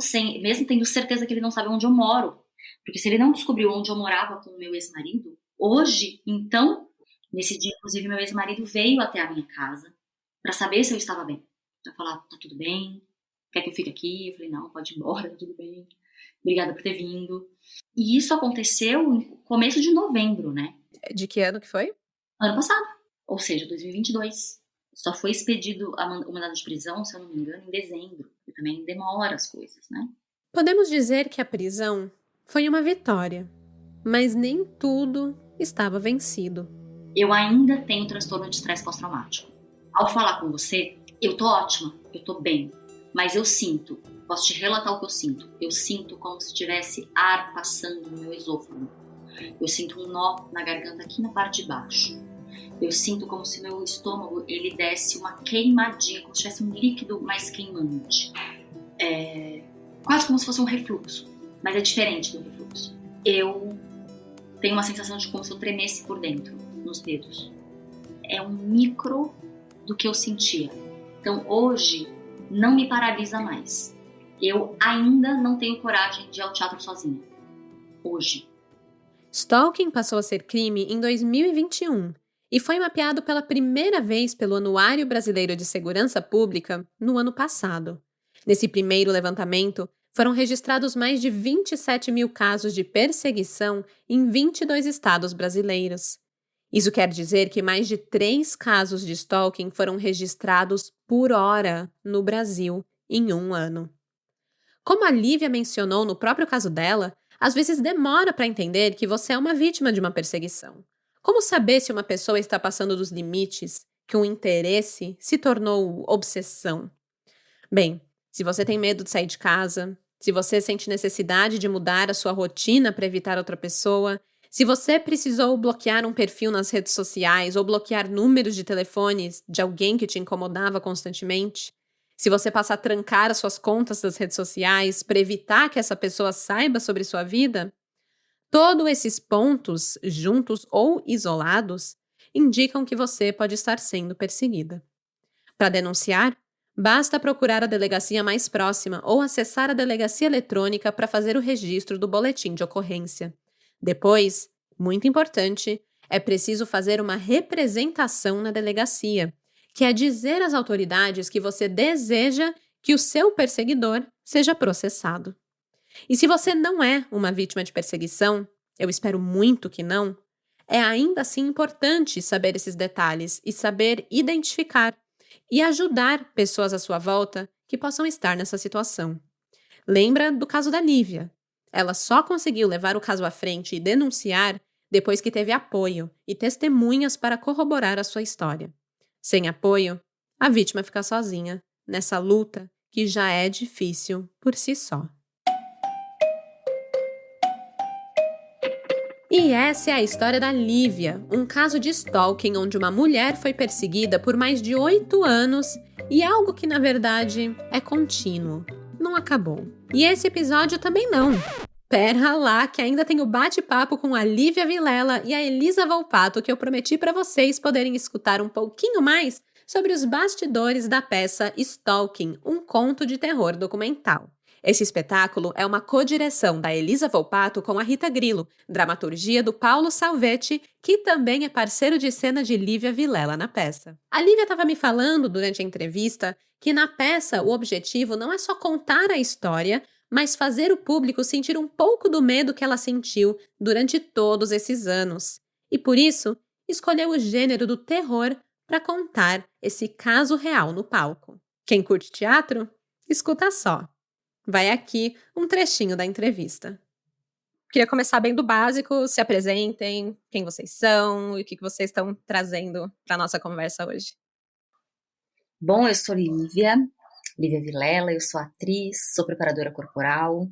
tendo certeza que ele não sabe onde eu moro. Porque se ele não descobriu onde eu morava com o meu ex-marido, hoje, então, nesse dia, inclusive, meu ex-marido veio até a minha casa para saber se eu estava bem. Para falar: tá tudo bem? Quer que eu fique aqui? Eu falei: não, pode ir embora, tá tudo bem. Obrigada por ter vindo. E isso aconteceu no começo de novembro, né? De que ano que foi? Ano passado. Ou seja, 2022. Só foi expedido o mandado de prisão, se eu não me engano, em dezembro. E também demora as coisas, né? Podemos dizer que a prisão foi uma vitória, mas nem tudo estava vencido. Eu ainda tenho transtorno de estresse pós-traumático. Ao falar com você, eu tô ótima, eu tô bem, mas eu sinto, posso te relatar o que eu sinto. Eu sinto como se tivesse ar passando no meu esôfago. Eu sinto um nó na garganta aqui na parte de baixo. Eu sinto como se meu estômago ele desse uma queimadinha, como se tivesse um líquido mais queimante. Quase como se fosse um refluxo, mas é diferente do refluxo. Eu tenho uma sensação de como se eu tremesse por dentro, nos dedos. É um micro do que eu sentia. Então, hoje, não me paralisa mais. Eu ainda não tenho coragem de ir ao teatro sozinha. Hoje. Stalking passou a ser crime em 2021 e foi mapeado pela primeira vez pelo Anuário Brasileiro de Segurança Pública no ano passado. Nesse primeiro levantamento, foram registrados mais de 27 mil casos de perseguição em 22 estados brasileiros. Isso quer dizer que mais de 3 casos de stalking foram registrados por hora no Brasil em um ano. Como a Lívia mencionou no próprio caso dela, às vezes demora para entender que você é uma vítima de uma perseguição. Como saber se uma pessoa está passando dos limites, que um interesse se tornou obsessão? Bem, se você tem medo de sair de casa, se você sente necessidade de mudar a sua rotina para evitar outra pessoa, se você precisou bloquear um perfil nas redes sociais ou bloquear números de telefones de alguém que te incomodava constantemente, se você passa a trancar as suas contas das redes sociais para evitar que essa pessoa saiba sobre sua vida, todos esses pontos, juntos ou isolados, indicam que você pode estar sendo perseguida. Para denunciar, basta procurar a delegacia mais próxima ou acessar a delegacia eletrônica para fazer o registro do boletim de ocorrência. Depois, muito importante, é preciso fazer uma representação na delegacia, que é dizer às autoridades que você deseja que o seu perseguidor seja processado. E se você não é uma vítima de perseguição, eu espero muito que não, é ainda assim importante saber esses detalhes e saber identificar e ajudar pessoas à sua volta que possam estar nessa situação. Lembra do caso da Lívia? Ela só conseguiu levar o caso à frente e denunciar depois que teve apoio e testemunhas para corroborar a sua história. Sem apoio, a vítima fica sozinha nessa luta que já é difícil por si só. E essa é a história da Lívia, um caso de stalking onde uma mulher foi perseguida por mais de 8 anos e algo que, na verdade, é contínuo. Não acabou. E esse episódio também não. Pera lá, que ainda tem o bate-papo com a Lívia Vilela e a Elisa Volpato que eu prometi para vocês poderem escutar um pouquinho mais sobre os bastidores da peça Stalking, um conto de terror documental. Esse espetáculo é uma codireção da Elisa Volpato com a Rita Grillo, dramaturgia do Paulo Salvetti, que também é parceiro de cena de Lívia Vilela na peça. A Lívia estava me falando durante a entrevista que na peça o objetivo não é só contar a história, mas fazer o público sentir um pouco do medo que ela sentiu durante todos esses anos. E por isso, escolheu o gênero do terror para contar esse caso real no palco. Quem curte teatro? Escuta só. Vai aqui um trechinho da entrevista. Queria começar bem do básico, se apresentem, quem vocês são e o que vocês estão trazendo para a nossa conversa hoje. Bom, eu sou Lívia Vilela, eu sou atriz, sou preparadora corporal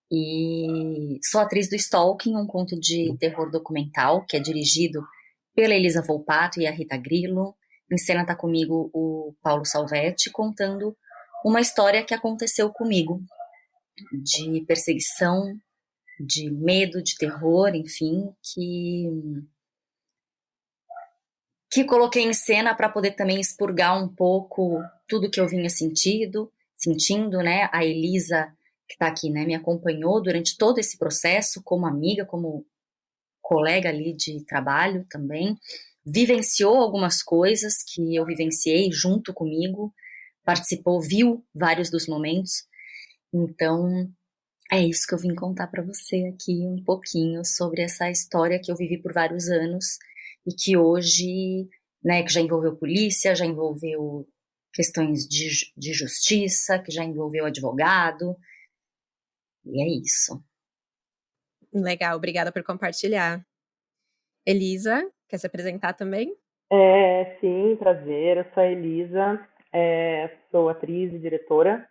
e sou atriz do Stalking, um conto de terror documental que é dirigido pela Elisa Volpato e a Rita Grillo. Em cena está comigo o Paulo Salvetti, contando uma história que aconteceu comigo, de perseguição, de medo, de terror, enfim, que coloquei em cena para poder também expurgar um pouco tudo que eu vinha sentindo, né? A Elisa, que está aqui, né, me acompanhou durante todo esse processo, como amiga, como colega ali de trabalho também, vivenciou algumas coisas que eu vivenciei junto comigo, participou, viu vários dos momentos. Então, é isso que eu vim contar para você aqui um pouquinho sobre essa história que eu vivi por vários anos e que hoje, né, que já envolveu polícia, já envolveu questões de justiça, que já envolveu advogado. E é isso. Legal, obrigada por compartilhar. Elisa, quer se apresentar também? Sim, prazer. Eu sou a Elisa, sou atriz e diretora.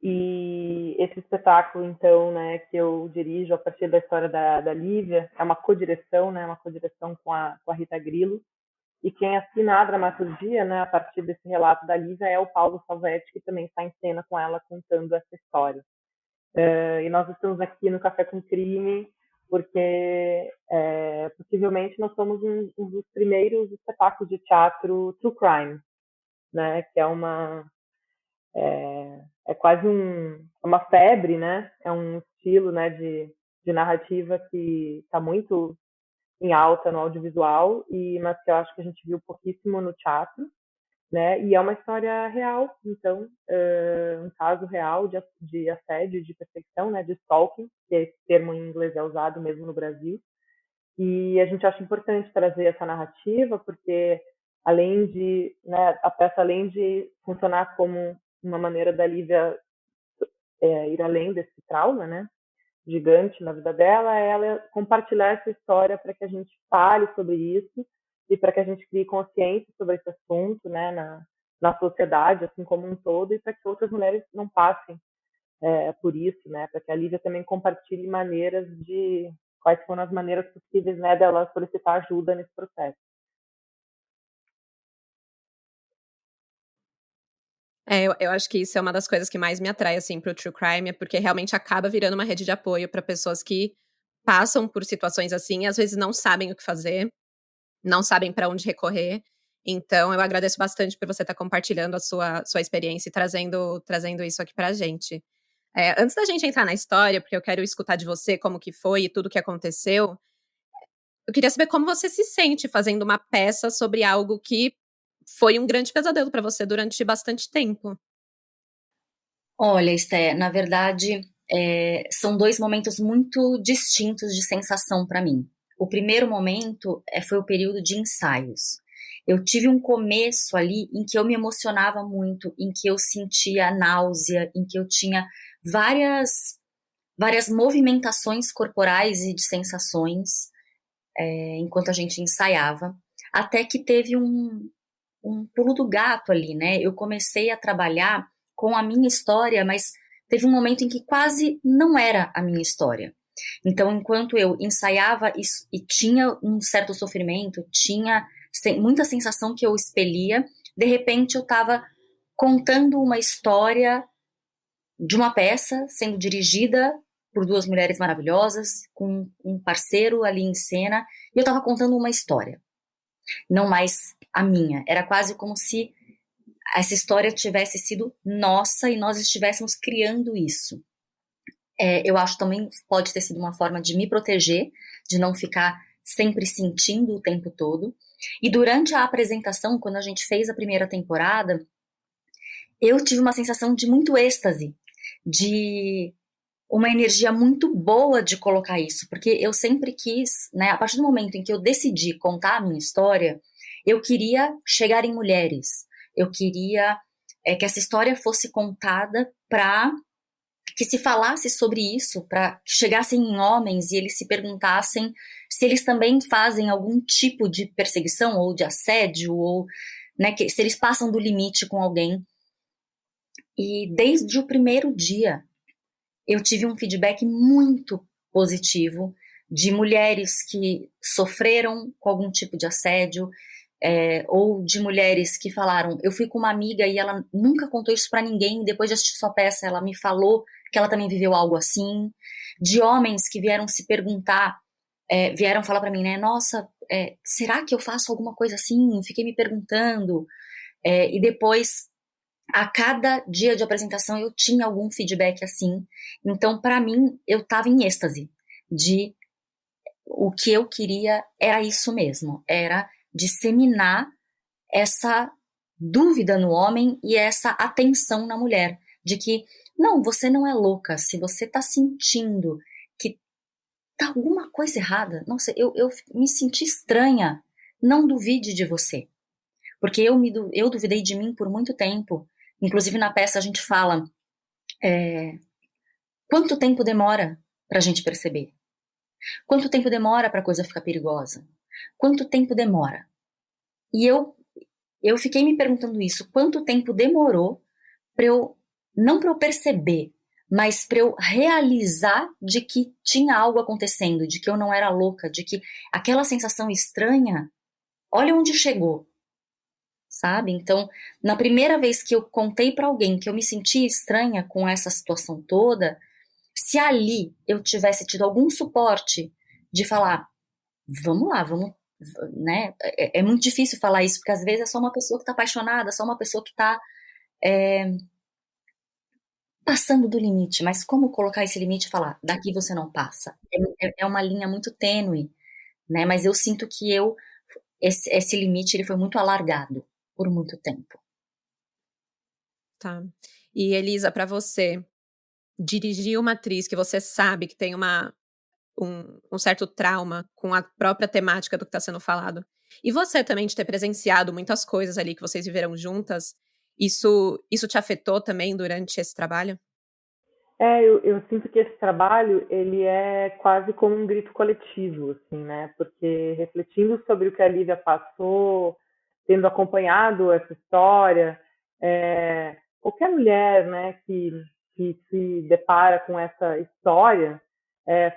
E esse espetáculo, então, né, que eu dirijo a partir da história da Lívia, é uma codireção, né, uma codireção com a Rita Grillo. E quem assina a dramaturgia, né, a partir desse relato da Lívia é o Paulo Salvetti, que também está em cena com ela contando essa história. E nós estamos aqui no Café com Crime porque possivelmente nós somos um dos primeiros espetáculos de teatro true crime né? Que é quase uma febre, né? É um estilo, né, de narrativa que está muito em alta no audiovisual, mas que eu acho que a gente viu pouquíssimo no teatro, né? E é uma história real, então, um caso real de assédio, de perseguição, né? De stalking, que esse termo em inglês é usado mesmo no Brasil. E a gente acha importante trazer essa narrativa, porque além de, né, a peça, além de funcionar como uma maneira da Lívia ir além desse trauma, né, gigante na vida dela, é ela compartilhar essa história para que a gente fale sobre isso e para que a gente crie consciência sobre esse assunto, né, na sociedade, assim como um todo, e para que outras mulheres não passem por isso, né, para que a Lívia também compartilhe quais foram as maneiras possíveis, né, dela solicitar ajuda nesse processo. Eu acho que isso é uma das coisas que mais me atrai, assim, pro True Crime, é porque realmente acaba virando uma rede de apoio para pessoas que passam por situações assim e às vezes não sabem o que fazer, não sabem para onde recorrer. Então, eu agradeço bastante por você estar compartilhando a sua experiência e trazendo isso aqui pra gente. Antes da gente entrar na história, porque eu quero escutar de você como que foi e tudo que aconteceu, eu queria saber como você se sente fazendo uma peça sobre algo que foi um grande pesadelo para você durante bastante tempo. Olha, Esté, na verdade, são 2 momentos muito distintos de sensação para mim. O primeiro momento foi o período de ensaios. Eu tive um começo ali em que eu me emocionava muito, em que eu sentia náusea, em que eu tinha várias movimentações corporais e de sensações enquanto a gente ensaiava, até que teve um pulo do gato ali, né? Eu comecei a trabalhar com a minha história, mas teve um momento em que quase não era a minha história. Então, enquanto eu ensaiava e tinha um certo sofrimento, tinha muita sensação que eu expelia, de repente eu estava contando uma história de uma peça sendo dirigida por 2 mulheres maravilhosas, com um parceiro ali em cena, e eu estava contando uma história, não mais a minha. Era quase como se essa história tivesse sido nossa e nós estivéssemos criando isso. Eu acho também pode ter sido uma forma de me proteger, de não ficar sempre sentindo o tempo todo. E durante a apresentação, quando a gente fez a primeira temporada, eu tive uma sensação de muito êxtase, de uma energia muito boa de colocar isso, porque eu sempre quis, né, a partir do momento em que eu decidi contar a minha história, eu queria chegar em mulheres, eu queria que essa história fosse contada para que se falasse sobre isso, para que chegassem em homens e eles se perguntassem se eles também fazem algum tipo de perseguição ou de assédio, ou, né, se eles passam do limite com alguém. E desde o primeiro dia, eu tive um feedback muito positivo de mulheres que sofreram com algum tipo de assédio, ou de mulheres que falaram, eu fui com uma amiga e ela nunca contou isso pra ninguém, depois de assistir sua peça ela me falou que ela também viveu algo assim, de homens que vieram se perguntar, vieram falar pra mim, né, nossa, será que eu faço alguma coisa assim? Fiquei me perguntando, e depois a cada dia de apresentação eu tinha algum feedback assim. Então, para mim, eu estava em êxtase de o que eu queria era isso mesmo, era disseminar essa dúvida no homem e essa atenção na mulher, de que, não, você não é louca, se você está sentindo que tá alguma coisa errada, nossa, eu me senti estranha, não duvide de você. Porque eu duvidei de mim por muito tempo. Inclusive na peça a gente fala quanto tempo demora pra gente perceber? Quanto tempo demora pra coisa ficar perigosa? Quanto tempo demora? E eu fiquei me perguntando isso, quanto tempo demorou não pra eu perceber, mas pra eu realizar de que tinha algo acontecendo, de que eu não era louca, de que aquela sensação estranha, olha onde chegou. Sabe? Então, na primeira vez que eu contei pra alguém que eu me senti estranha com essa situação toda, se ali eu tivesse tido algum suporte de falar, vamos lá, vamos né? É muito difícil falar isso, porque às vezes é só uma pessoa que está apaixonada, só uma pessoa que está passando do limite. Mas como colocar esse limite e falar, daqui você não passa? É uma linha muito tênue, né? Mas eu sinto que esse limite ele foi muito alargado por muito tempo. Tá. E Elisa, para você, dirigir uma atriz que você sabe que tem um certo trauma com a própria temática do que está sendo falado, e você também de ter presenciado muitas coisas ali que vocês viveram juntas, isso te afetou também durante esse trabalho? Eu sinto que esse trabalho, ele é quase como um grito coletivo, assim, né? Porque refletindo sobre o que a Lívia passou, tendo acompanhado essa história, qualquer mulher, né, que se depara com essa história,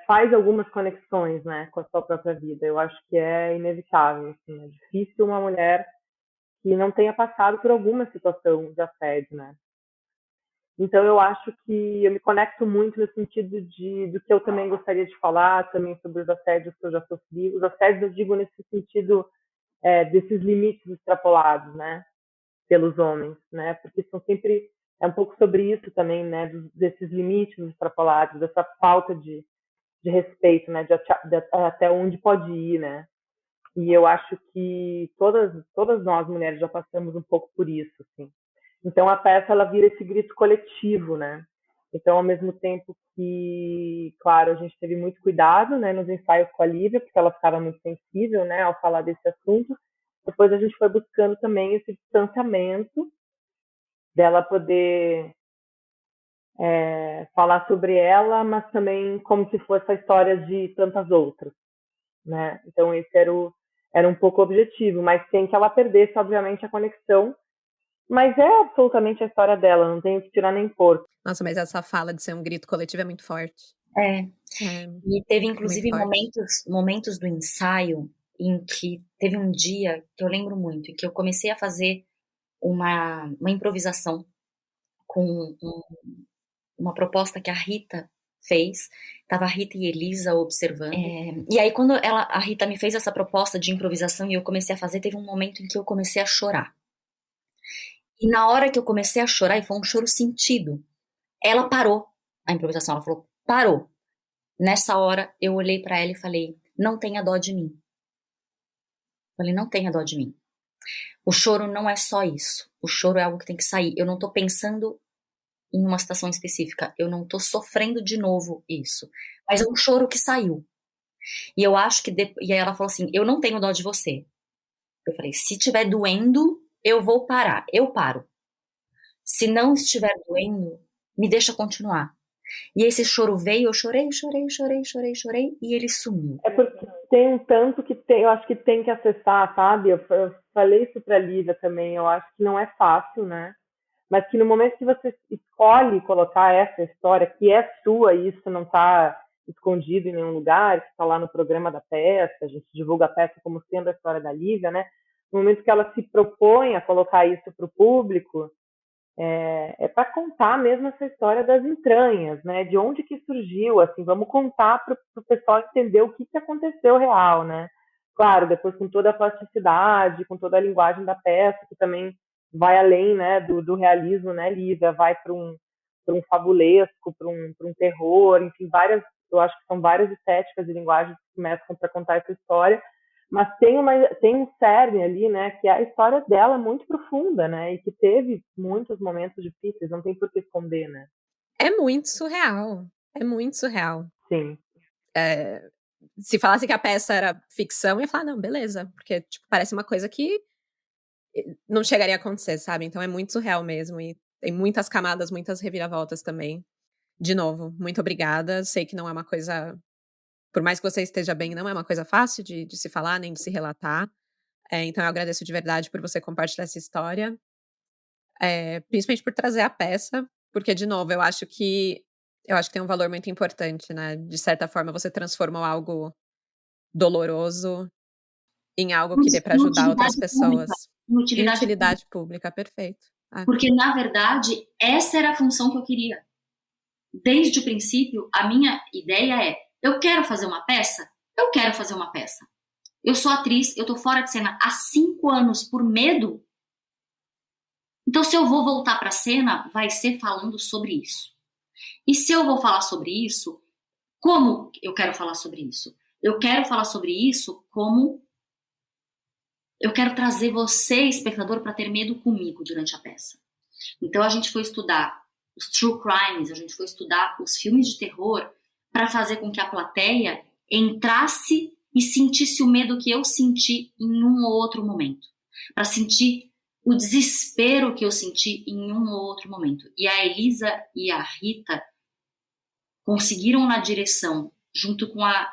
faz algumas conexões, né, com a sua própria vida. Eu acho que é inevitável, assim, é difícil uma mulher que não tenha passado por alguma situação de assédio, né? Então, eu acho que eu me conecto muito no sentido do que eu também gostaria de falar, também sobre os assédios que eu já sofri. Os assédios, eu digo nesse sentido desses limites extrapolados, né, pelos homens, né, porque são sempre, um pouco sobre isso também, né, desses limites extrapolados, dessa falta de respeito, né, de até onde pode ir, né. E eu acho que todas nós mulheres já passamos um pouco por isso, assim. Então a peça ela vira esse grito coletivo, né? Então ao mesmo tempo que, claro, a gente teve muito cuidado, né, nos ensaios com a Lívia, porque ela ficava muito sensível, né, ao falar desse assunto. Depois a gente foi buscando também esse distanciamento dela poder falar sobre ela, mas também como se fosse a história de tantas outras, né? Então esse era um pouco o objetivo, mas sem que ela perdesse, obviamente, a conexão. Mas é absolutamente a história dela, não tenho que tirar nem pôr. Nossa, mas essa fala de ser um grito coletivo é muito forte. E teve, inclusive, momentos do ensaio em que teve um dia que eu lembro muito, em que eu comecei a fazer uma improvisação com uma proposta que a Rita fez. Tava a Rita e Elisa observando. E aí, quando a Rita me fez essa proposta de improvisação e eu comecei a fazer, teve um momento em que eu comecei a chorar. E na hora que eu comecei a chorar, e foi um choro sentido, ela parou a improvisação. Ela falou, parou. Nessa hora, eu olhei pra ela e falei, não tenha dó de mim. Falei, não tenha dó de mim. O choro não é só isso. O choro é algo que tem que sair. Eu não tô pensando em uma situação específica. Eu não tô sofrendo de novo isso. Mas é um choro que saiu. E eu acho que... E aí ela falou assim, eu não tenho dó de você. Eu falei, se estiver doendo, eu vou parar. Eu paro. Se não estiver doendo, me deixa continuar. E esse choro veio, eu chorei, e ele sumiu. É porque tem um tanto que eu acho que tem que acessar, sabe? Eu falei isso pra Lívia também, eu acho que não é fácil, né? Mas que no momento que você escolhe colocar essa história, que é sua, e isso não tá escondido em nenhum lugar, que tá lá no programa da peça, a gente divulga a peça como sendo a história da Lívia, né? No momento que ela se propõe a colocar isso pro público, é para contar mesmo essa história das entranhas, né? De onde que surgiu, assim, vamos contar para o pessoal entender o que aconteceu real, né? Claro, depois com toda a plasticidade, com toda a linguagem da peça, que também vai além, né, do realismo, né, Lívia, vai para um fabulesco, para um terror, enfim, eu acho que são várias estéticas e linguagens que começam para contar essa história. Mas tem um cerne ali, né, que é a história dela muito profunda, né, e que teve muitos momentos difíceis, não tem por que esconder, né. É muito surreal. Sim. Se falasse que a peça era ficção, eu ia falar, não, beleza, porque, tipo, parece uma coisa que não chegaria a acontecer, sabe? Então é muito surreal mesmo, e tem muitas camadas, muitas reviravoltas também. De novo, muito obrigada, sei que não é uma coisa... Por mais que você esteja bem, não é uma coisa fácil de se falar, nem de se relatar. Então eu agradeço de verdade por você compartilhar essa história. Principalmente por trazer a peça, porque, de novo, eu acho que tem um valor muito importante, né? De certa forma, você transformou algo doloroso em algo que dê para ajudar outras pessoas. Utilidade pública, perfeito. Porque, na verdade, essa era a função que eu queria. Desde o princípio, a minha ideia é: eu quero fazer uma peça? Eu quero fazer uma peça. Eu sou atriz, eu tô fora de cena há 5 anos por medo. Então, se eu vou voltar pra cena, vai ser falando sobre isso. E se eu vou falar sobre isso, como eu quero falar sobre isso? Eu quero falar sobre isso como eu quero trazer você, espectador, para ter medo comigo durante a peça. Então, a gente foi estudar os true crimes, a gente foi estudar os filmes de terror para fazer com que a plateia entrasse e sentisse o medo que eu senti em um ou outro momento. Para sentir o desespero que eu senti em um ou outro momento. E a Elisa e a Rita conseguiram na direção, junto com a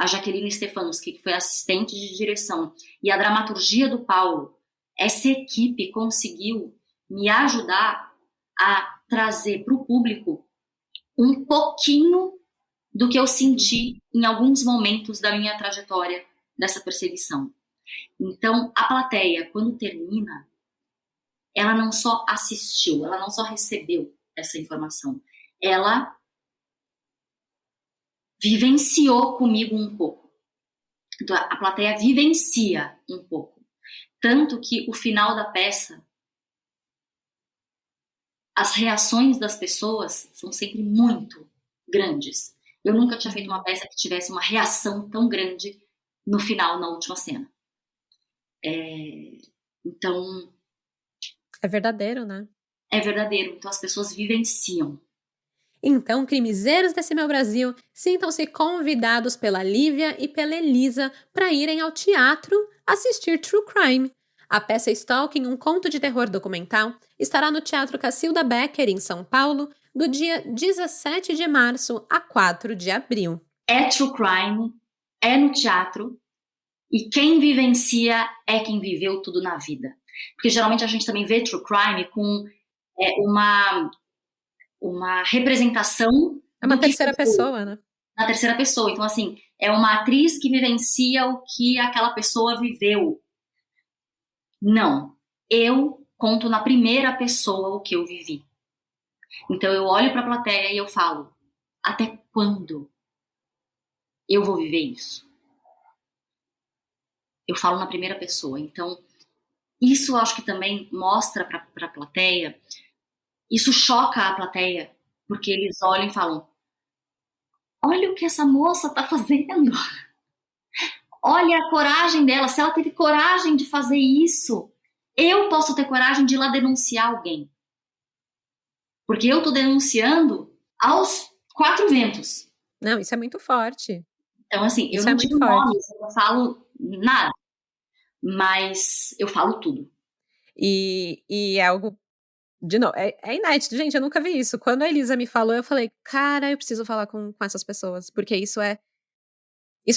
Jaqueline Stefanski, que foi assistente de direção, e a dramaturgia do Paulo, essa equipe conseguiu me ajudar a trazer para o público um pouquinho do que eu senti em alguns momentos da minha trajetória dessa perseguição. Então, a plateia, quando termina, ela não só assistiu, ela não só recebeu essa informação, ela vivenciou comigo um pouco. Então, a plateia vivencia um pouco. Tanto que o final da peça, as reações das pessoas são sempre muito grandes. Eu nunca tinha feito uma peça que tivesse uma reação tão grande no final, na última cena. Então... É verdadeiro, né? É verdadeiro. Então, as pessoas vivenciam. Então, crimezeiros desse meu Brasil, sintam-se convidados pela Lívia e pela Elisa para irem ao teatro assistir True Crime. A peça Stalking, um conto de terror documental, estará no Teatro Cacilda Becker, em São Paulo, do dia 17 de março a 4 de abril. É True Crime, é no teatro, e quem vivencia é quem viveu tudo na vida. Porque geralmente a gente também vê True Crime com uma representação... É uma terceira pessoa, né? Na terceira pessoa. Então, assim, é uma atriz que vivencia o que aquela pessoa viveu. Não. Eu conto na primeira pessoa o que eu vivi. Então, eu olho para a plateia e eu falo, até quando eu vou viver isso? Eu falo na primeira pessoa. Então, isso eu acho que também mostra para a plateia, isso choca a plateia, porque eles olham e falam, olha o que essa moça está fazendo. Olha a coragem dela. Se ela teve coragem de fazer isso, eu posso ter coragem de ir lá denunciar alguém. Porque eu estou denunciando aos 4 ventos. Não, isso é muito forte. Então, assim, eu não digo nomes, eu não falo nada. Mas eu falo tudo. E é algo... De novo, é inédito, gente, eu nunca vi isso. Quando a Elisa me falou, eu falei, cara, eu preciso falar com essas pessoas, porque isso é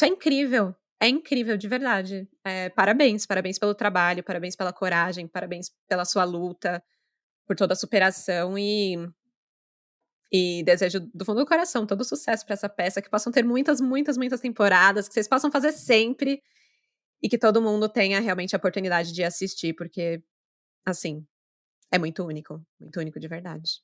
incrível, é incrível, de verdade. Parabéns pelo trabalho, parabéns pela coragem, parabéns pela sua luta, por toda a superação e desejo do fundo do coração todo sucesso para essa peça, que possam ter muitas, muitas, muitas temporadas, que vocês possam fazer sempre e que todo mundo tenha realmente a oportunidade de assistir, porque, assim... É muito único de verdade.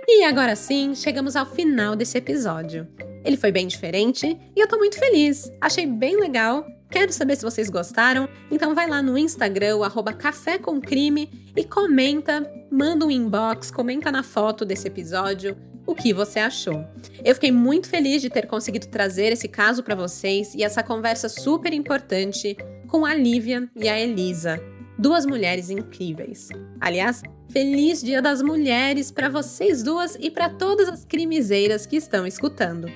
E agora sim, chegamos ao final desse episódio. Ele foi bem diferente e eu tô muito feliz. Achei bem legal. Quero saber se vocês gostaram. Então vai lá no Instagram, @cafécomcrime e comenta, manda um inbox, comenta na foto desse episódio o que você achou. Eu fiquei muito feliz de ter conseguido trazer esse caso para vocês e essa conversa super importante com a Lívia e a Elisa, 2 mulheres incríveis. Aliás, feliz Dia das Mulheres para vocês duas e para todas as crimezeiras que estão escutando.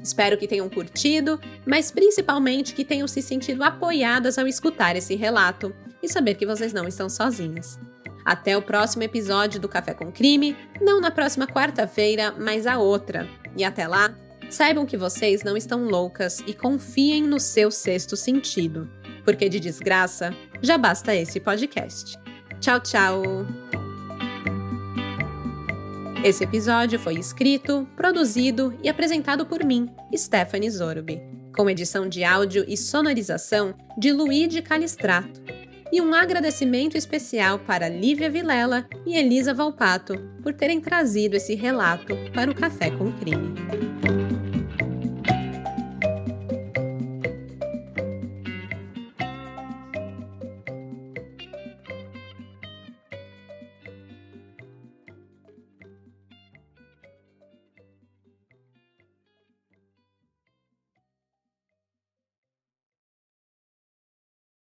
Espero que tenham curtido, mas principalmente que tenham se sentido apoiadas ao escutar esse relato e saber que vocês não estão sozinhas. Até o próximo episódio do Café com Crime, não na próxima quarta-feira, mas a outra. E até lá, saibam que vocês não estão loucas e confiem no seu sexto sentido. Porque de desgraça, já basta esse podcast. Tchau, tchau! Esse episódio foi escrito, produzido e apresentado por mim, Stephanie Zorubi, com edição de áudio e sonorização de Luigi Calistrato. E um agradecimento especial para Lívia Vilela e Elisa Volpato por terem trazido esse relato para o Café com Crime.